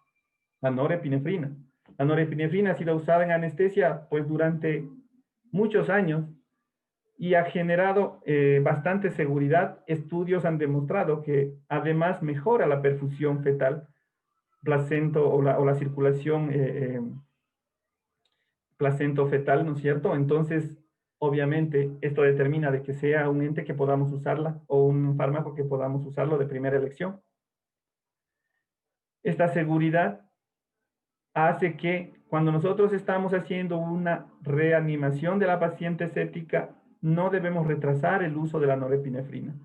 [SPEAKER 2] La norepinefrina. La norepinefrina ha sido usada en anestesia pues durante muchos años y ha generado bastante seguridad. Estudios han demostrado que además mejora la perfusión fetal, placento o la circulación placento-fetal, ¿no es cierto? Entonces, obviamente, esto determina de que sea un ente que podamos usarla o un fármaco que podamos usarlo de primera elección. Esta seguridad hace que cuando nosotros estamos haciendo una reanimación de la paciente séptica, no debemos retrasar el uso de la norepinefrina.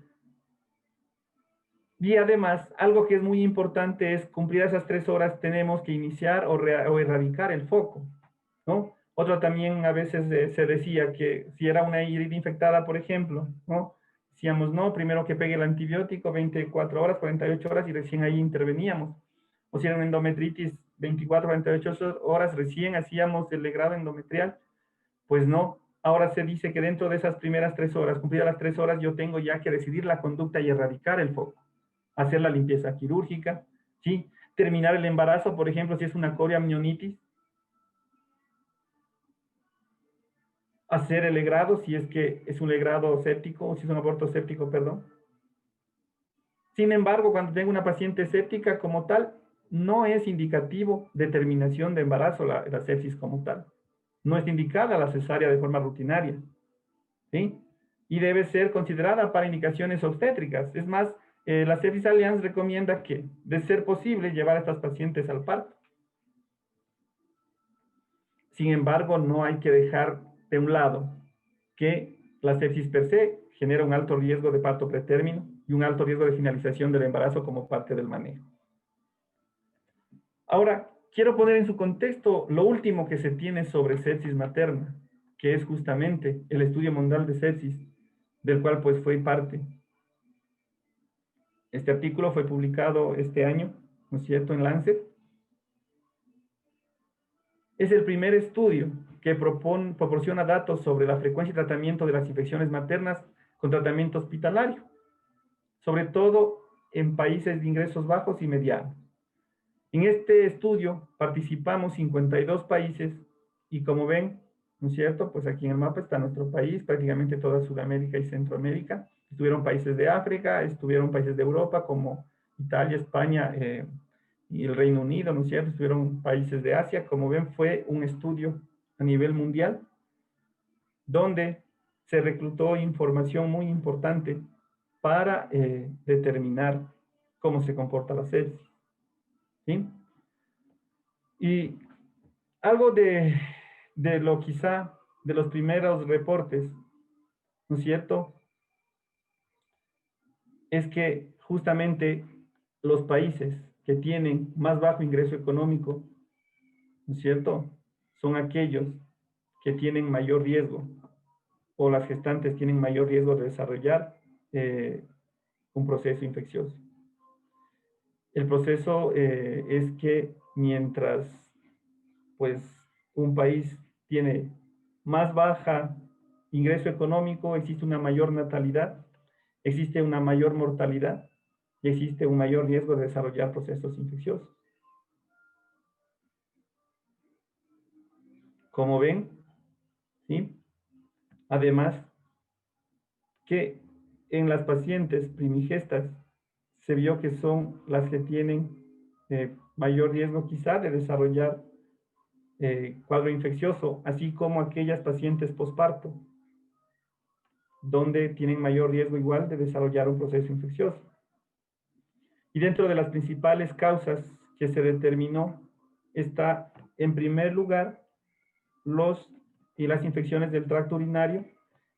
[SPEAKER 2] Y además, algo que es muy importante es cumplir esas 3 horas, tenemos que iniciar o erradicar el foco, ¿no? Otro también a veces se decía que si era una herida infectada, por ejemplo, ¿no?, decíamos, no, primero que pegue el antibiótico, 24 horas, 48 horas, y recién ahí interveníamos. O si era una endometritis, 24, 48 horas, recién hacíamos el legrado endometrial. Pues no, ahora se dice que dentro de esas primeras 3 horas, cumplidas las 3 horas, yo tengo ya que decidir la conducta y erradicar el foco. Hacer la limpieza quirúrgica, ¿sí? Terminar el embarazo, por ejemplo, si es una coriamnionitis. Hacer el legrado, si es que es un legrado séptico, o si es un aborto séptico, perdón. Sin embargo, cuando tengo una paciente séptica como tal, no es indicativo de terminación de embarazo la sepsis como tal. No es indicada la cesárea de forma rutinaria, ¿sí? Y debe ser considerada para indicaciones obstétricas. Es más, la Sepsis Alliance recomienda que, de ser posible, llevar a estas pacientes al parto. Sin embargo, no hay que dejar de un lado que la sepsis per se genera un alto riesgo de parto pretérmino y un alto riesgo de finalización del embarazo como parte del manejo. Ahora, quiero poner en su contexto lo último que se tiene sobre sepsis materna, que es justamente el estudio mundial de sepsis, del cual pues fue parte. Este artículo fue publicado este año, ¿no es cierto?, en Lancet. Es el primer estudio que proporciona datos sobre la frecuencia y tratamiento de las infecciones maternas con tratamiento hospitalario, sobre todo en países de ingresos bajos y medianos. En este estudio participamos 52 países y como ven, ¿no es cierto? Pues aquí en el mapa está nuestro país, prácticamente toda Sudamérica y Centroamérica. Estuvieron países de África, estuvieron países de Europa como Italia, España y el Reino Unido, ¿no es cierto? Estuvieron países de Asia. Como ven, fue un estudio a nivel mundial donde se reclutó información muy importante para determinar cómo se comporta la sepsis, ¿sí? Y algo de lo quizá de los primeros reportes, ¿no es cierto?, es que justamente los países que tienen más bajo ingreso económico, ¿no es cierto?, son aquellos que tienen mayor riesgo, o las gestantes tienen mayor riesgo de desarrollar un proceso infeccioso. El proceso es que mientras pues un país tiene más baja ingreso económico, existe una mayor natalidad, existe una mayor mortalidad y existe un mayor riesgo de desarrollar procesos infecciosos. Como ven, ¿sí? Además que en las pacientes primigestas se vio que son las que tienen mayor riesgo quizá de desarrollar cuadro infeccioso, así como aquellas pacientes posparto, donde tienen mayor riesgo igual de desarrollar un proceso infeccioso. Y dentro de las principales causas que se determinó está, en primer lugar, las infecciones del tracto urinario,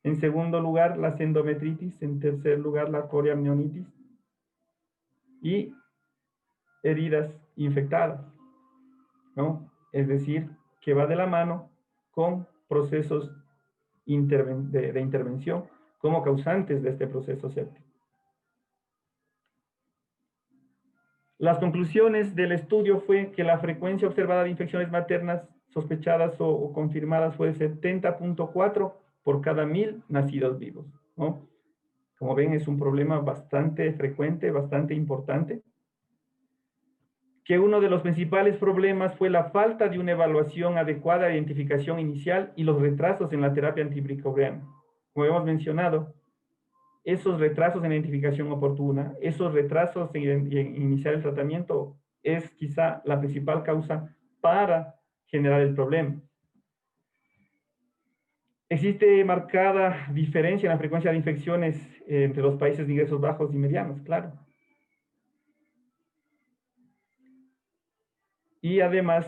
[SPEAKER 2] en segundo lugar, las endometritis, en tercer lugar, la coriamnionitis y heridas infectadas, ¿no? Es decir, que va de la mano con procesos de intervención como causantes de este proceso séptico. Las conclusiones del estudio fue que la frecuencia observada de infecciones maternas sospechadas o confirmadas fue de 70.4 por cada 1000 nacidos vivos, ¿no? Como ven, es un problema bastante frecuente, bastante importante. Que uno de los principales problemas fue la falta de una evaluación adecuada de identificación inicial y los retrasos en la terapia antibricobriana. Como hemos mencionado, esos retrasos en la identificación oportuna, esos retrasos en iniciar el tratamiento es quizá la principal causa para generar el problema. Existe marcada diferencia en la frecuencia de infecciones entre los países de ingresos bajos y medianos, claro. Y además,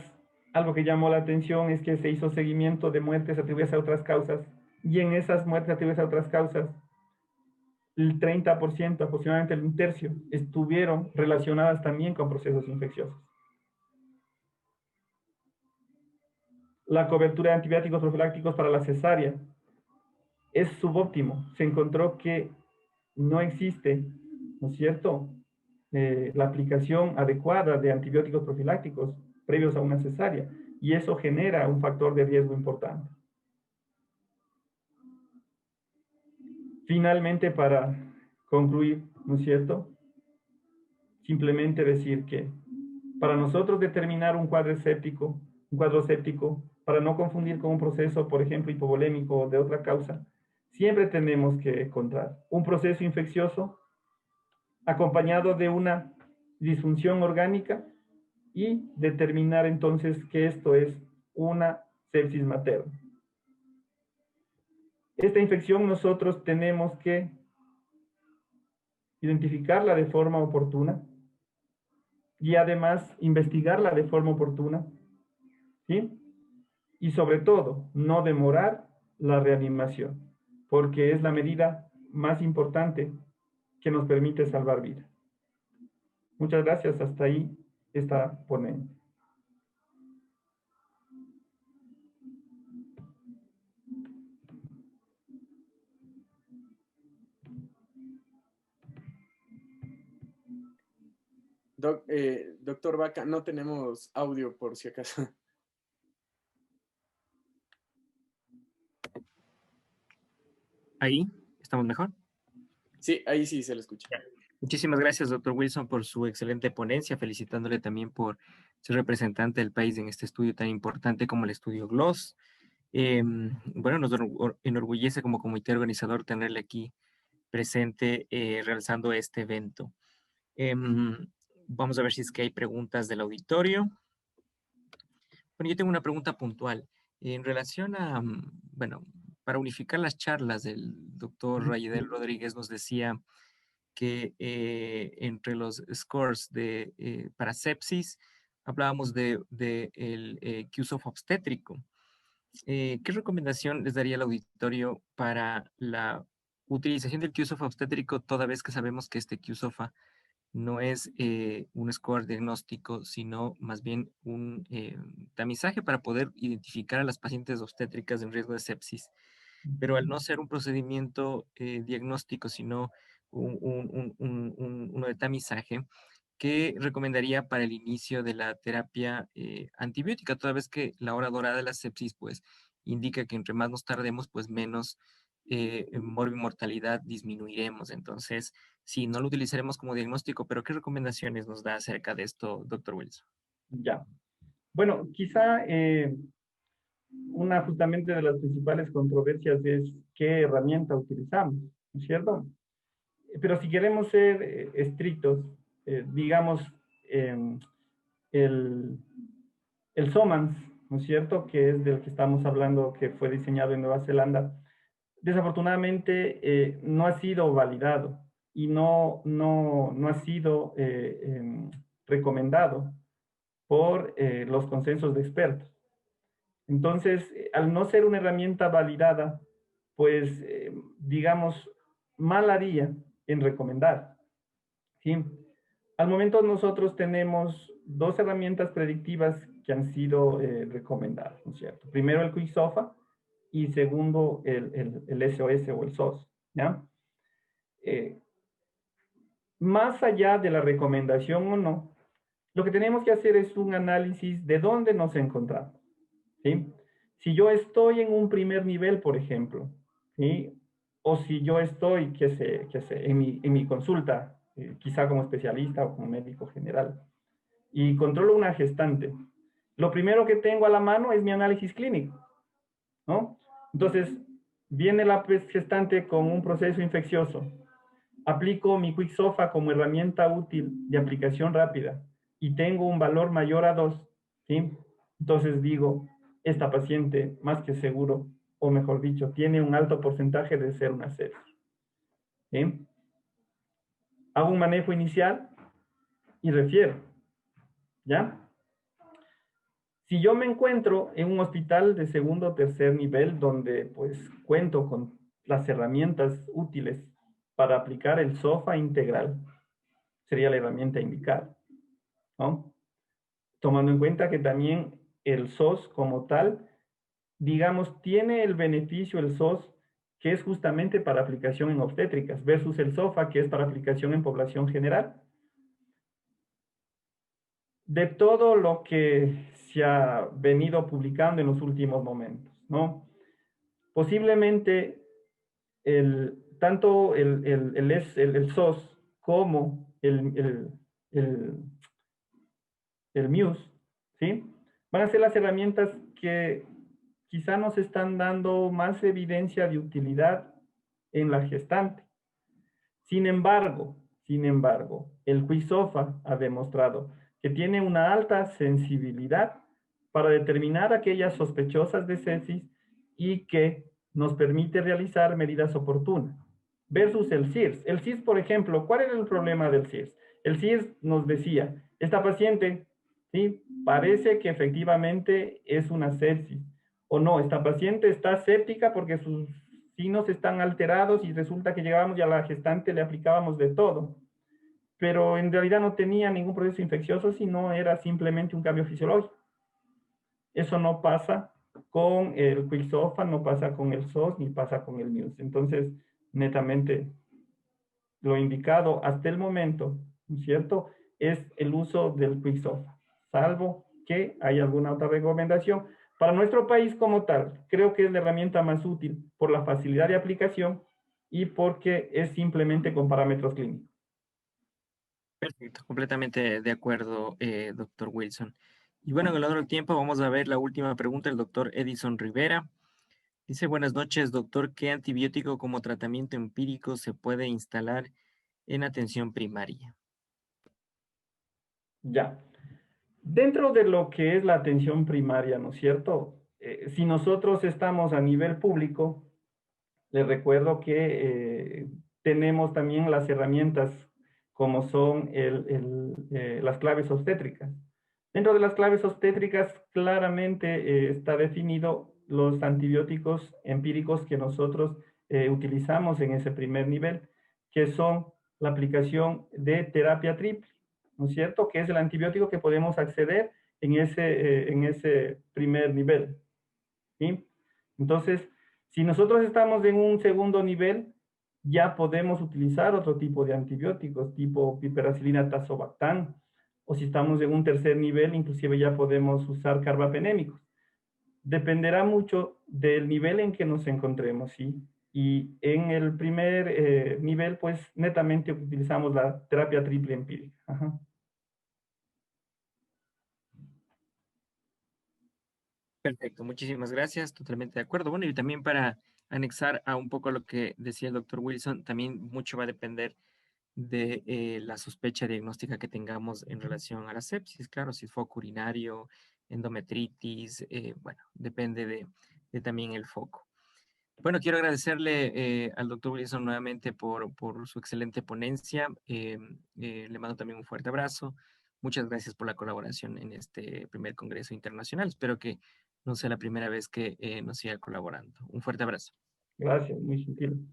[SPEAKER 2] algo que llamó la atención es que se hizo seguimiento de muertes atribuidas a otras causas, y en esas muertes atribuidas a otras causas, el 30%, aproximadamente un tercio, estuvieron relacionadas también con procesos infecciosos. La cobertura de antibióticos profilácticos para la cesárea es subóptimo. Se encontró que no existe, ¿no es cierto?, la aplicación adecuada de antibióticos profilácticos previos a una cesárea, y eso genera un factor de riesgo importante. Finalmente, para concluir, ¿no es cierto?, simplemente decir que para nosotros determinar un cuadro séptico, para no confundir con un proceso, por ejemplo, hipovolémico o de otra causa, siempre tenemos que encontrar un proceso infeccioso acompañado de una disfunción orgánica y determinar entonces que esto es una sepsis materna. Esta infección nosotros tenemos que identificarla de forma oportuna y además investigarla de forma oportuna, ¿sí? Y sobre todo, no demorar la reanimación, porque es la medida más importante que nos permite salvar vidas. Muchas gracias. Hasta ahí esta ponencia.
[SPEAKER 1] Doctor Vaca, no tenemos audio por si acaso.
[SPEAKER 3] Ahí, ¿estamos mejor?
[SPEAKER 1] Sí, ahí sí se lo escucha.
[SPEAKER 3] Muchísimas gracias, doctor Wilson, por su excelente ponencia, felicitándole también por ser representante del país en este estudio tan importante como el estudio GLOS. Bueno, nos enorgullece como comité organizador tenerle aquí presente realizando este evento. Vamos a ver si es que hay preguntas del auditorio. Bueno, yo tengo una pregunta puntual. En relación a, bueno, para unificar las charlas, el doctor Rayedel Rodríguez nos decía que entre los scores para sepsis hablábamos de el QSOF obstétrico. ¿Qué recomendación les daría al auditorio para la utilización del QSOF obstétrico toda vez que sabemos que este QSOFA no es un score diagnóstico, sino más bien un tamizaje para poder identificar a las pacientes obstétricas en riesgo de sepsis? Pero al no ser un procedimiento diagnóstico, sino uno de tamizaje, ¿qué recomendaría para el inicio de la terapia antibiótica? Toda vez que la hora dorada de la sepsis, pues, indica que entre más nos tardemos, pues menos morbimortalidad disminuiremos. Entonces, sí, no lo utilizaremos como diagnóstico, pero ¿qué recomendaciones nos da acerca de esto, doctor Wilson?
[SPEAKER 2] Ya. Bueno, quizá una justamente de las principales controversias es qué herramienta utilizamos, ¿no es cierto? Pero si queremos ser estrictos, digamos, el, el SOMANS, ¿no es cierto?, que es del que estamos hablando, que fue diseñado en Nueva Zelanda, desafortunadamente no ha sido validado y no ha sido recomendado por los consensos de expertos. Entonces, al no ser una herramienta validada, pues, digamos, mal haría en recomendar, ¿sí? Al momento nosotros tenemos dos herramientas predictivas que han sido recomendadas, ¿no es cierto? Primero el QISOFA y segundo el SOS o el SOS, ¿ya? Más allá de la recomendación o no, lo que tenemos que hacer es un análisis de dónde nos encontramos, ¿sí? Si yo estoy en un primer nivel, por ejemplo, ¿sí?, o si yo estoy, en mi consulta, quizá como especialista o como médico general, y controlo una gestante, lo primero que tengo a la mano es mi análisis clínico, ¿no? Entonces, viene la gestante con un proceso infeccioso, aplico mi QuickSOFA como herramienta útil de aplicación rápida y tengo un valor mayor a 2, ¿sí? Entonces digo, esta paciente más que seguro, o mejor dicho, tiene un alto porcentaje de ser una sepsis, ¿sí? Hago un manejo inicial y refiero, ¿ya? Si yo me encuentro en un hospital de segundo o tercer nivel donde pues cuento con las herramientas útiles para aplicar el SOFA integral, sería la herramienta indicada, ¿no? Tomando en cuenta que también el SOS como tal, digamos, tiene el beneficio el SOS que es justamente para aplicación en obstétricas, versus el SOFA, que es para aplicación en población general. De todo lo que se ha venido publicando en los últimos momentos, ¿no? Posiblemente tanto el SOS como el Muse, ¿sí? Van a ser las herramientas que quizá nos están dando más evidencia de utilidad en la gestante. Sin embargo, el Quizofa ha demostrado que tiene una alta sensibilidad para determinar aquellas sospechosas de sepsis y que nos permite realizar medidas oportunas. Versus el CIRS. El CIRS, por ejemplo, ¿cuál era el problema del CIRS? El CIRS nos decía, esta paciente, ¿sí? Parece que efectivamente es una sepsis. O no, esta paciente está séptica porque sus signos están alterados y resulta que llegábamos y a la gestante le aplicábamos de todo. Pero en realidad no tenía ningún proceso infeccioso, sino era simplemente un cambio fisiológico. Eso no pasa con el Quicksofa, no pasa con el SOS, ni pasa con el Muse. Entonces, netamente, lo indicado hasta el momento, ¿no es cierto?, es el uso del Quicksofa, salvo que hay alguna otra recomendación. Para nuestro país como tal, creo que es la herramienta más útil por la facilidad de aplicación y porque es simplemente con parámetros clínicos.
[SPEAKER 3] Perfecto, completamente de acuerdo, doctor Wilson. Y bueno, en el honor del tiempo vamos a ver la última pregunta del doctor Edison Rivera. Dice, buenas noches, doctor, ¿qué antibiótico como tratamiento empírico se puede instalar en atención primaria?
[SPEAKER 2] Ya. Dentro de lo que es la atención primaria, ¿no es cierto? Si nosotros estamos a nivel público, les recuerdo que tenemos también las herramientas como son las claves obstétricas. Dentro de las claves obstétricas claramente está definido los antibióticos empíricos que nosotros utilizamos en ese primer nivel, que son la aplicación de terapia triple, ¿no es cierto? Que es el antibiótico que podemos acceder en ese primer nivel, ¿sí? Entonces, si nosotros estamos en un segundo nivel, ya podemos utilizar otro tipo de antibióticos, tipo piperacilina tazobactam, o si estamos en un tercer nivel, inclusive ya podemos usar carbapenémicos. Dependerá mucho del nivel en que nos encontremos, ¿sí? Y en el primer nivel, pues netamente utilizamos la terapia triple empírica. Ajá.
[SPEAKER 3] Perfecto, muchísimas gracias, totalmente de acuerdo. Bueno, y también para anexar a un poco lo que decía el doctor Wilson, también mucho va a depender de la sospecha diagnóstica que tengamos en relación a la sepsis. Claro, si es foco urinario, endometritis, bueno, depende de también el foco. Bueno, quiero agradecerle al doctor Wilson nuevamente por su excelente ponencia. Le mando también un fuerte abrazo. Muchas gracias por la colaboración en este primer Congreso Internacional. Espero que no sea la primera vez que nos siga colaborando. Un fuerte abrazo.
[SPEAKER 2] Gracias, muy gentil.